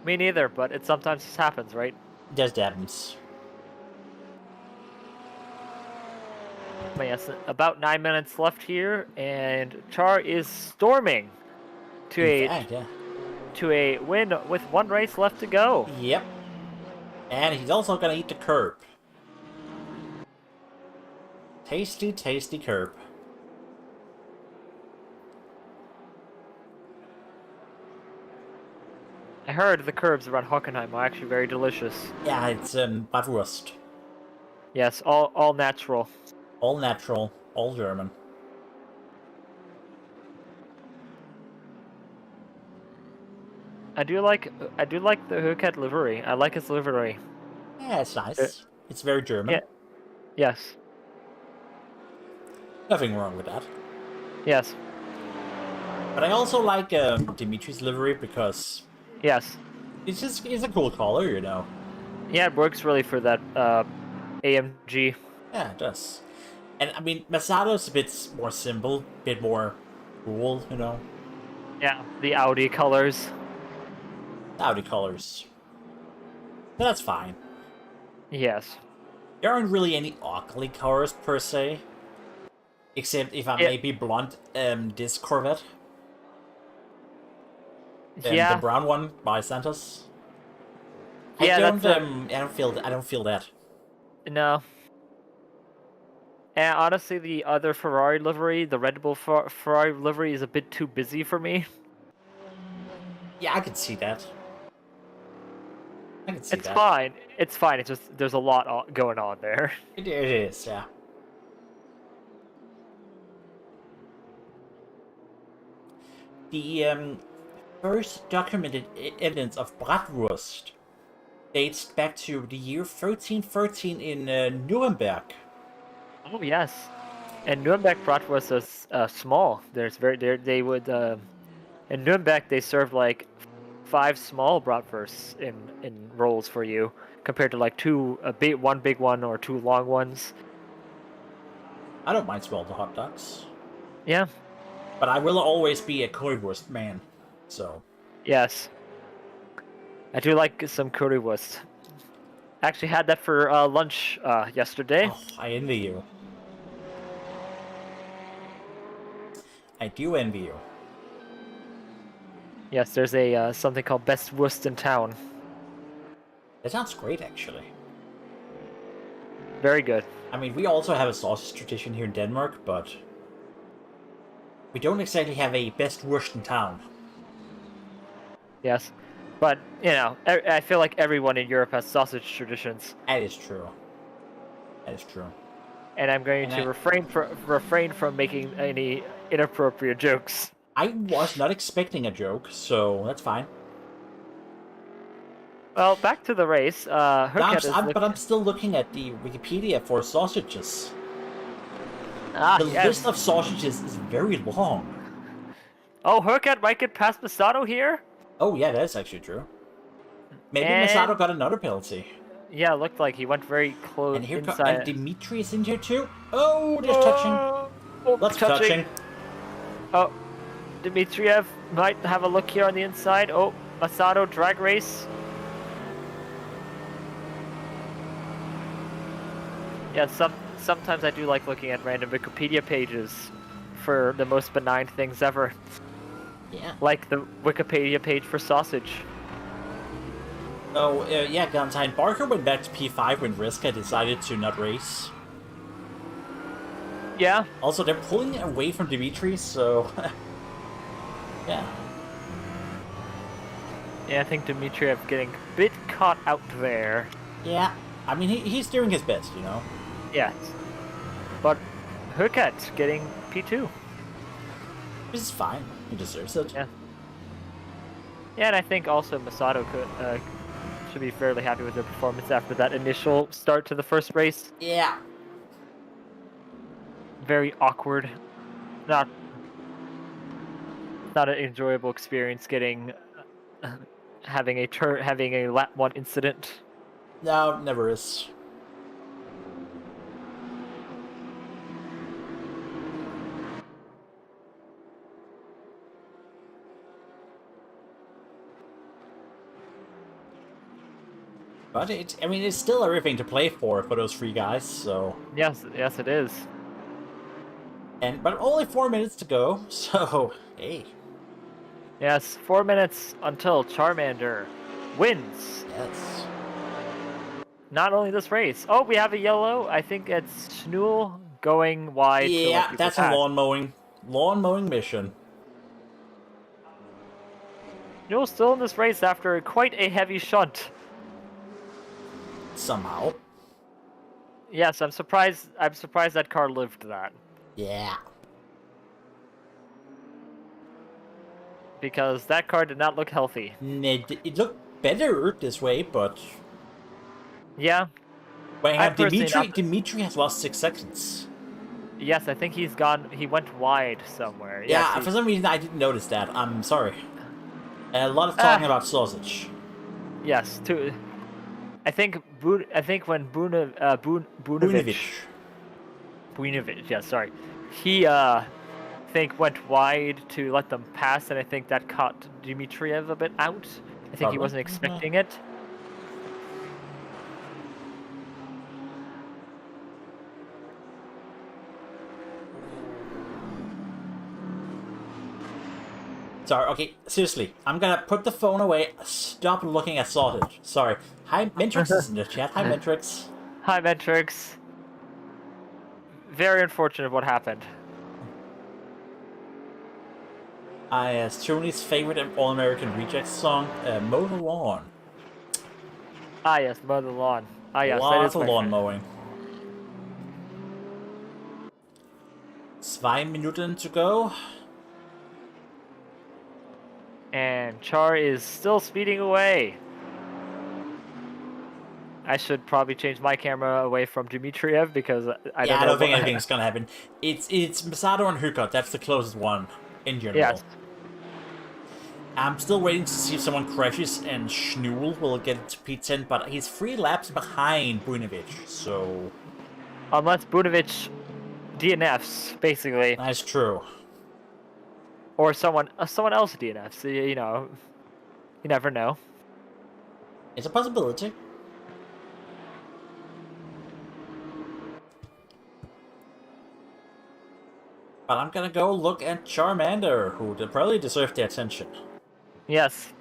Me neither, but it sometimes just happens, right? It just happens. But yes, about 9 minutes left here, and Char is storming to a win with one race left to go. Yep. And he's also gonna eat the curb. Tasty, tasty curb. I heard the curbs around Hockenheim are actually very delicious. Yeah, it's Bratwurst. Yes, all natural. All natural, all German. I do like the Hooket livery. I like his livery. Yeah, it's nice. It's very German. Yeah. Yes. Nothing wrong with that. Yes. But I also like Dimitri's livery because... Yes. It's a cool color, you know. Yeah, it works really for that AMG. Yeah, it does. And I mean, Masato's a bit more simple, a bit more cool, you know. Yeah, the Audi colors. Audi colors. But that's fine. Yes. There aren't really any ugly colors per se. Except if I may be blunt, this Corvette. The Yeah. brown one by Santos. Yeah, that's a I don't feel that. no. And honestly, the other Ferrari livery, the Red Bull Ferrari livery, is a bit too busy for me. Yeah, I can see that. I can see It's that. fine. It's fine. It's just there's a lot going on there. It is, yeah. The first documented evidence of bratwurst dates back to the year 1313 in Nuremberg. Oh yes, and Nuremberg bratwurst was small. They would in Nuremberg they served like 5 small bratwursts in rolls for you, compared to like one big one or 2 long ones. I don't mind small hot dogs. Yeah. But I will always be a currywurst man, so... Yes. I do like some currywurst. Actually had that for lunch yesterday. Oh, I envy you. I do envy you. Yes, there's a something called Best Wurst in town. That sounds great, actually. Very good. I mean, we also have a sausage tradition here in Denmark, but... we don't exactly have a best wurst in town. Yes, but you know, I feel like everyone in Europe has sausage traditions. That is true. That is true. And I'm going to refrain from making any inappropriate jokes. I was not expecting a joke, so that's fine. Well, back to the race. But I'm still looking at the Wikipedia for sausages. The list of sausages is very long. Oh, Hurkat might get past Masato here? Oh yeah, that's actually true. Maybe Masato got another penalty. Yeah, it looked like he went very close And here inside. and Dimitri is in here too. Oh, just touching. Oh, Lots of touching. Oh, Dimitriev might have a look here on the inside. Oh, Masato drag race. Yeah, sometimes I do like looking at random Wikipedia pages for the most benign things ever. Yeah. Like the Wikipedia page for sausage. Oh, yeah, Valentine. Barker went back to P5 when Riska decided to not race. Yeah. Also, they're pulling away from Dimitri, so... yeah. Yeah, I think Dimitriev getting a bit caught out there. Yeah. I mean, he's doing his best, you know? Yes. But Hurkat getting P2. This is fine. He deserves it. Yeah. Yeah, and I think also Masato should be fairly happy with their performance after that initial start to the first race. Yeah. Very awkward. Not an enjoyable experience getting having a lap 1 incident. No, never is. But it's still everything to play for those 3 guys, so... Yes, it is. But only 4 minutes to go, so, hey. Yes, 4 minutes until Charmander wins. Yes. Not only this race. Oh, we have a yellow. I think it's Schnool going wide. Yeah, that's a lawn mowing mission. Schnool's still in this race after quite a heavy shunt. Somehow. Yes, I'm surprised that car lived that. Yeah. Because that car did not look healthy. It looked better this way, but... Yeah. Wait, Dimitri has lost 6 seconds. Yes, I think he went wide somewhere. Yeah, Yes, for some reason I didn't notice that. I'm sorry. A lot of talking about sausage. Yes, I think when Bunovich, yeah, sorry, he think, went wide to let them pass, and I think that caught Dmitriev a bit out. I think he wasn't expecting it. Sorry, okay, seriously. I'm gonna put the phone away. Stop looking at sausage. Sorry. Hi, Mentrix is in the chat. Hi, Mentrix. Hi, Metrix. Very unfortunate what happened. Tony's favorite All-American Rejects song, Mow the Lawn. Ah, yes, mow the lawn. Ah, yes, that Lots is of my lawn favorite. mowing. 2 Minuten to go. And Char is still speeding away. I should probably change my camera away from Dmitriev because I don't know. I don't think anything's gonna happen. It's Masato and Hukot. That's the closest one in general. Yes. I'm still waiting to see if someone crashes and Schnuel will get into P10, but he's 3 laps behind Buinovic, so... Unless Bunovic DNFs, basically. That's true. Or someone else DNFs, you know. You never know. It's a possibility. But I'm gonna go look at Charmander, who probably deserved the attention. Yes.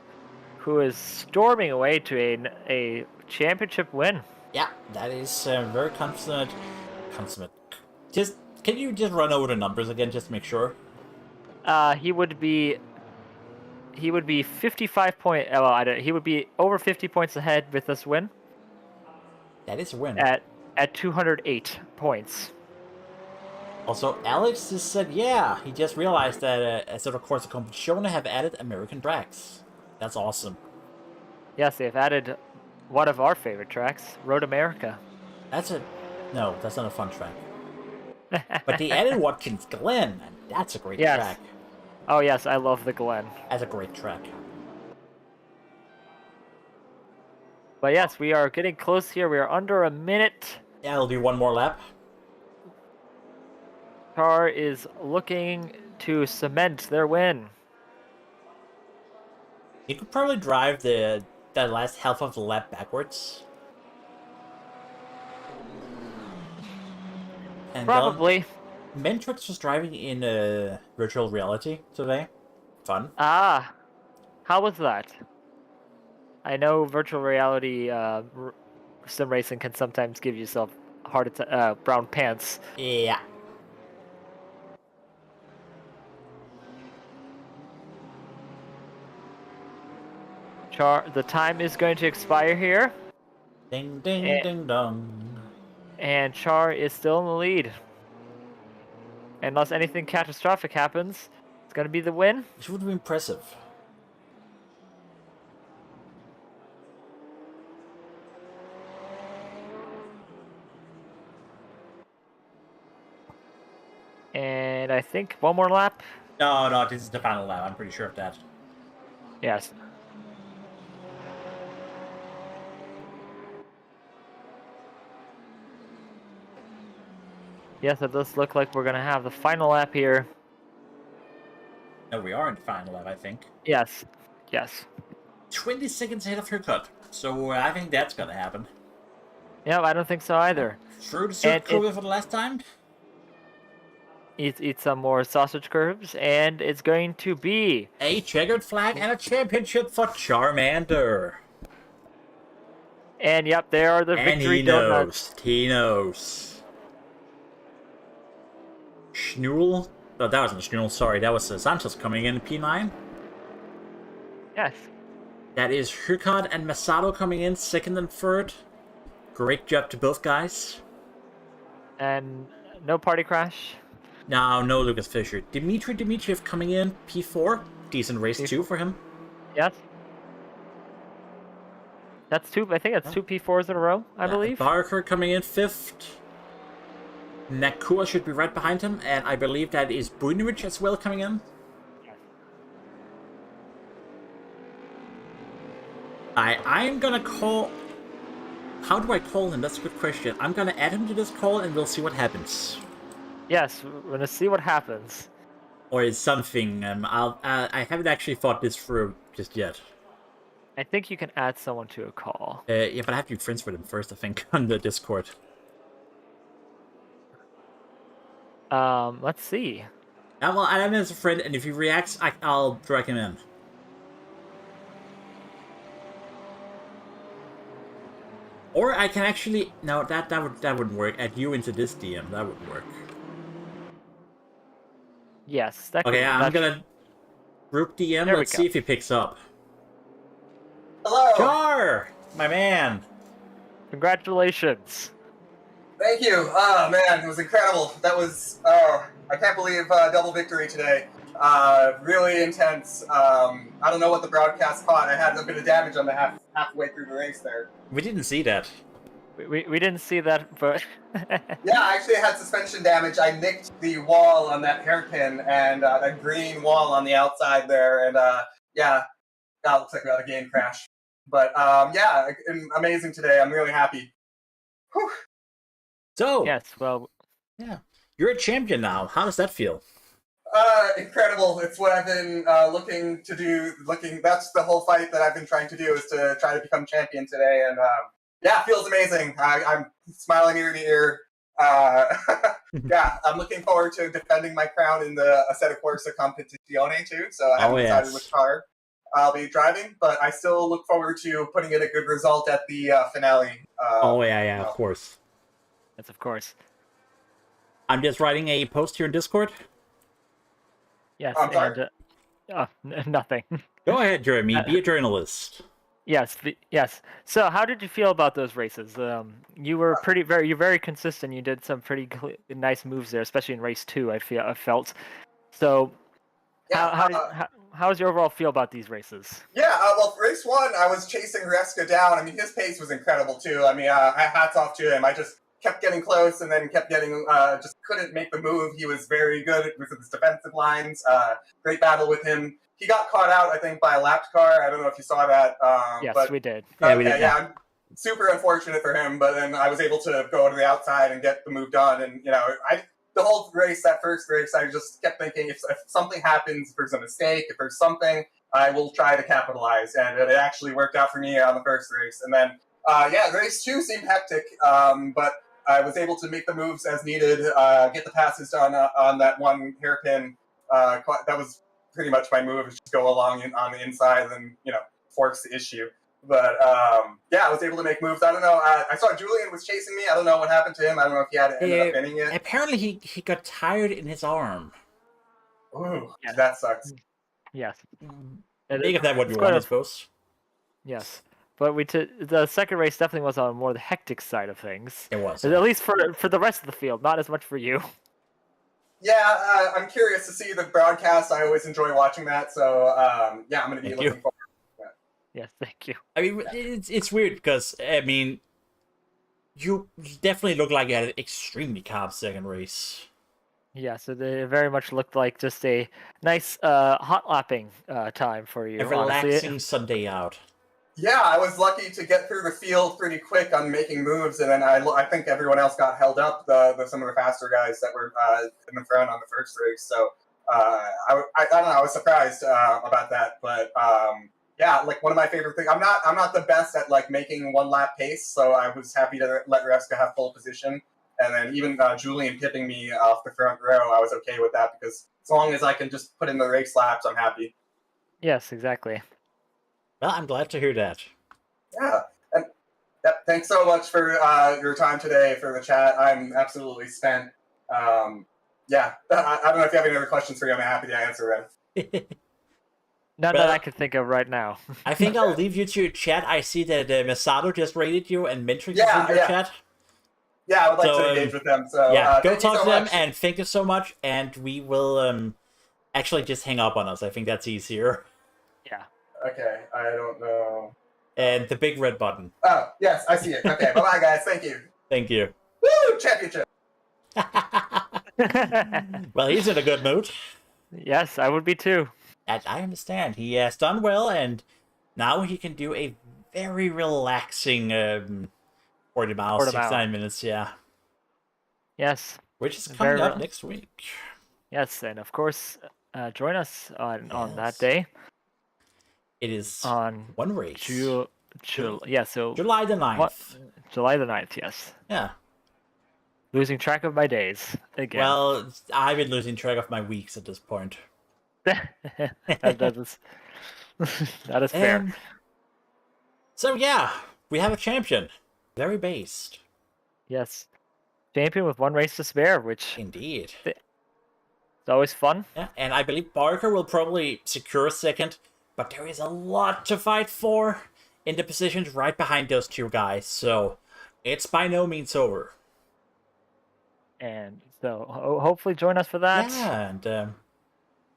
Who is storming away to a championship win. Yeah, that is very consummate. Just, can you just run over the numbers again, just to make sure? He would be 55 point. Well, he would be over 50 points ahead with this win. That is a win. At 208 points. Also, Alex just said, yeah, he just realized that as it records the competition, have added American tracks. That's awesome. Yes, they've added one of our favorite tracks, Road America. No, that's not a fun track. But they added Watkins Glen, and that's a great track. Oh yes, I love the Glen. That's a great track. But yes, we are getting close here. We are under a minute. Yeah, it'll be one more lap. Car is looking to cement their win. You could probably drive the last half of the lap backwards. And Probably. Mentrix was driving in virtual reality today. Fun. Ah, how was that? I know virtual reality sim racing can sometimes give yourself brown pants. Yeah. The time is going to expire here. Ding, ding, ding, dong. And Char is still in the lead. Unless anything catastrophic happens, it's going to be the win. Which would be impressive. And I think one more lap. No, this is the final lap. I'm pretty sure of that. Yes. Yes, it does look like we're going to have the final lap here. No, we are in the final lap, I think. Yes. Yes. 20 seconds ahead of her cut. So I think that's gonna happen. Yeah, I don't think so either. Through the circuit curve for the last time? Eat some more sausage curves, and it's going to be a checkered flag and a championship for Charmander. And yep, there are the victory donuts. He knows. Schnuel? Oh, that wasn't Schnuel, sorry. That was Sanchez coming in P9. Yes. That is Hurkad and Masato coming in second and third. Great job to both guys. And no party crash. No Lucas Fisher. Dmitry Dmitriev coming in P4. Decent race too for him. Yes. That's two. I think that's two P4s in a row, I believe. Barker coming in fifth. Nakua should be right behind him, and I believe that is Buinovic as well coming in. Yes. I'm gonna call... How do I call him? That's a good question. I'm gonna add him to this call and we'll see what happens. Yes, we're gonna see what happens. or is something. I haven't actually thought this through just yet. I think you can add someone to a call. Yeah, but I have to be friends with him first, I think, on the Discord. Let's see. Well, I have him as a friend, and if he reacts, I'll drag him in. Or I can actually no, that wouldn't work. Add you into this DM, that would work. Yes, that Okay, could, I'm gonna group DM. There we Let's go. see if he picks up. Hello. Jar, my man. Congratulations. Thank you. Oh man, it was incredible. That was I can't believe double victory today. Really intense. I don't know what the broadcast caught. I had a bit of damage on the halfway through the race there. We didn't see that. We didn't see that, but Yeah, I actually had suspension damage. I nicked the wall on that hairpin and that green wall on the outside there, and yeah, that looks like a game crash. But yeah, amazing today. I'm really happy. Whew. So yes, well, yeah, you're a champion now. How does that feel? Incredible. It's what I've been looking to do. That's the whole fight that I've been trying to do, is to try to become champion today. And yeah, it feels amazing. I'm smiling ear to ear. Yeah, I'm looking forward to defending my crown in the Assetto Corsa Competizione too. So I haven't decided which car I'll be driving, but I still look forward to putting in a good result at the finale. Yeah, of course. yes, of course. I'm just writing a post here in Discord. Yes, I'm sorry? nothing. Go ahead, Jeremy. Be a journalist. Yes, yes. So, how did you feel about those races? You were you're very consistent. You did some pretty nice moves there, especially in race 2. I felt. So, Yeah, how was your overall feel about these races? Yeah, well, race 1, I was chasing Reska down. I mean, his pace was incredible, too. I mean, hats off to him. I just kept getting close and then kept getting, just couldn't make the move. He was very good with his defensive lines. Great battle with him. He got caught out, I think, by a lapped car. I don't know if you saw that. Yes, but, we did. Yeah, we did. Yeah, super unfortunate for him, but then I was able to go to the outside and get the move done. And, you know, the whole race, that first race, I just kept thinking, if something happens, if there's a mistake, if there's something, I will try to capitalize. And it actually worked out for me on the first race. And then, yeah, race 2 seemed hectic, but I was able to make the moves as needed, get the passes done on that one hairpin. That was pretty much my move, is just go along on the inside and, you know, force the issue. But yeah, I was able to make moves. I don't know. I saw Julian was chasing me. I don't know what happened to him. I don't know if he had ended up winning it. Apparently, he got tired in his arm. Ooh, Yeah. that sucks. Yes. Make that what you want, I suppose. Yes. But the second race definitely was on more the hectic side of things. It was. At least for the rest of the field, not as much for you. Yeah, I'm curious to see the broadcast. I always enjoy watching that. So yeah, I'm going to be looking forward. Yes, thank you. I mean, it's weird because, I mean, you definitely look like you had an extremely calm second race. Yeah, so they very much looked like just a nice hot lapping time for you. A relaxing honestly. Sunday out. Yeah, I was lucky to get through the field pretty quick on making moves, and then I think everyone else got held up, some of the faster guys that were in the front on the first race. So I don't know, I was surprised about that, but yeah, like one of my favorite things. I'm not the best at like making one lap pace, so I was happy to let Reska have pole position, and then even Julian tipping me off the front row, I was okay with that, because as long as I can just put in the race laps, I'm happy. Yes, exactly. Well, I'm glad to hear that. Yeah, and thanks so much for your time today, for the chat. I'm absolutely spent. Yeah, I don't know if you have any other questions for me. I'm happy to answer them. None that I can think of right now. I think I'll leave you to your chat. I see that Masato just rated you and Mentrix is in your chat. Yeah, I would like to engage with them. So yeah, go talk so to them, much. and thank you so much. And we will actually just hang up on us. I think that's easier. Yeah. Okay, I don't know. And the big red button. Oh, yes, I see it. Okay, bye-bye, guys. Thank you. Thank you. Woo! Championship! Well, he's in a good mood. Yes, I would be too. And I understand. He has done well, and now he can do a very relaxing 40 miles, 69 minutes, yeah. Yes. Which is coming up next week. Yes, and of course, join us on that Yes. day. It is On one race. So July the 9th. July the 9th, yes. Yeah. Losing track of my days again. Well, I've been losing track of my weeks at this point. that is that is fair. So yeah, we have a champion. Very based. Yes. Champion with one race to spare, which Indeed. it's always fun. Yeah, and I believe Barker will probably secure a second, but there is a lot to fight for in the positions right behind those two guys, so it's by no means over. And so hopefully join us for that. Yeah, and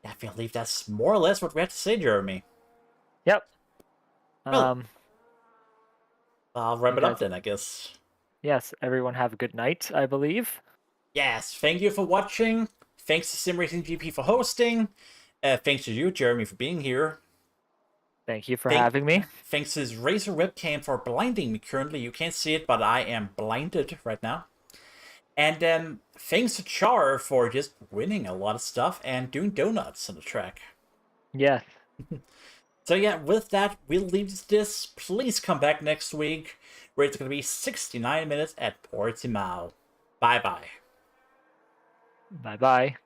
I believe that's more or less what we have to say, Jeremy. Yep. Well, I'll wrap it up guys- then, I guess. Yes, everyone have a good night, I believe. Yes, thank you for watching. Thanks to simracing.gp for hosting. Thanks to you, Jeremy, for being here. Thank you for having me. Thanks to his Racer webcam for blinding me currently. You can't see it, but I am blinded right now. And thanks to Char for just winning a lot of stuff and doing donuts on the track. Yes. So yeah, with that, we'll leave this. Please come back next week, where it's going to be 69 minutes at Portimao. Bye-bye. Bye-bye.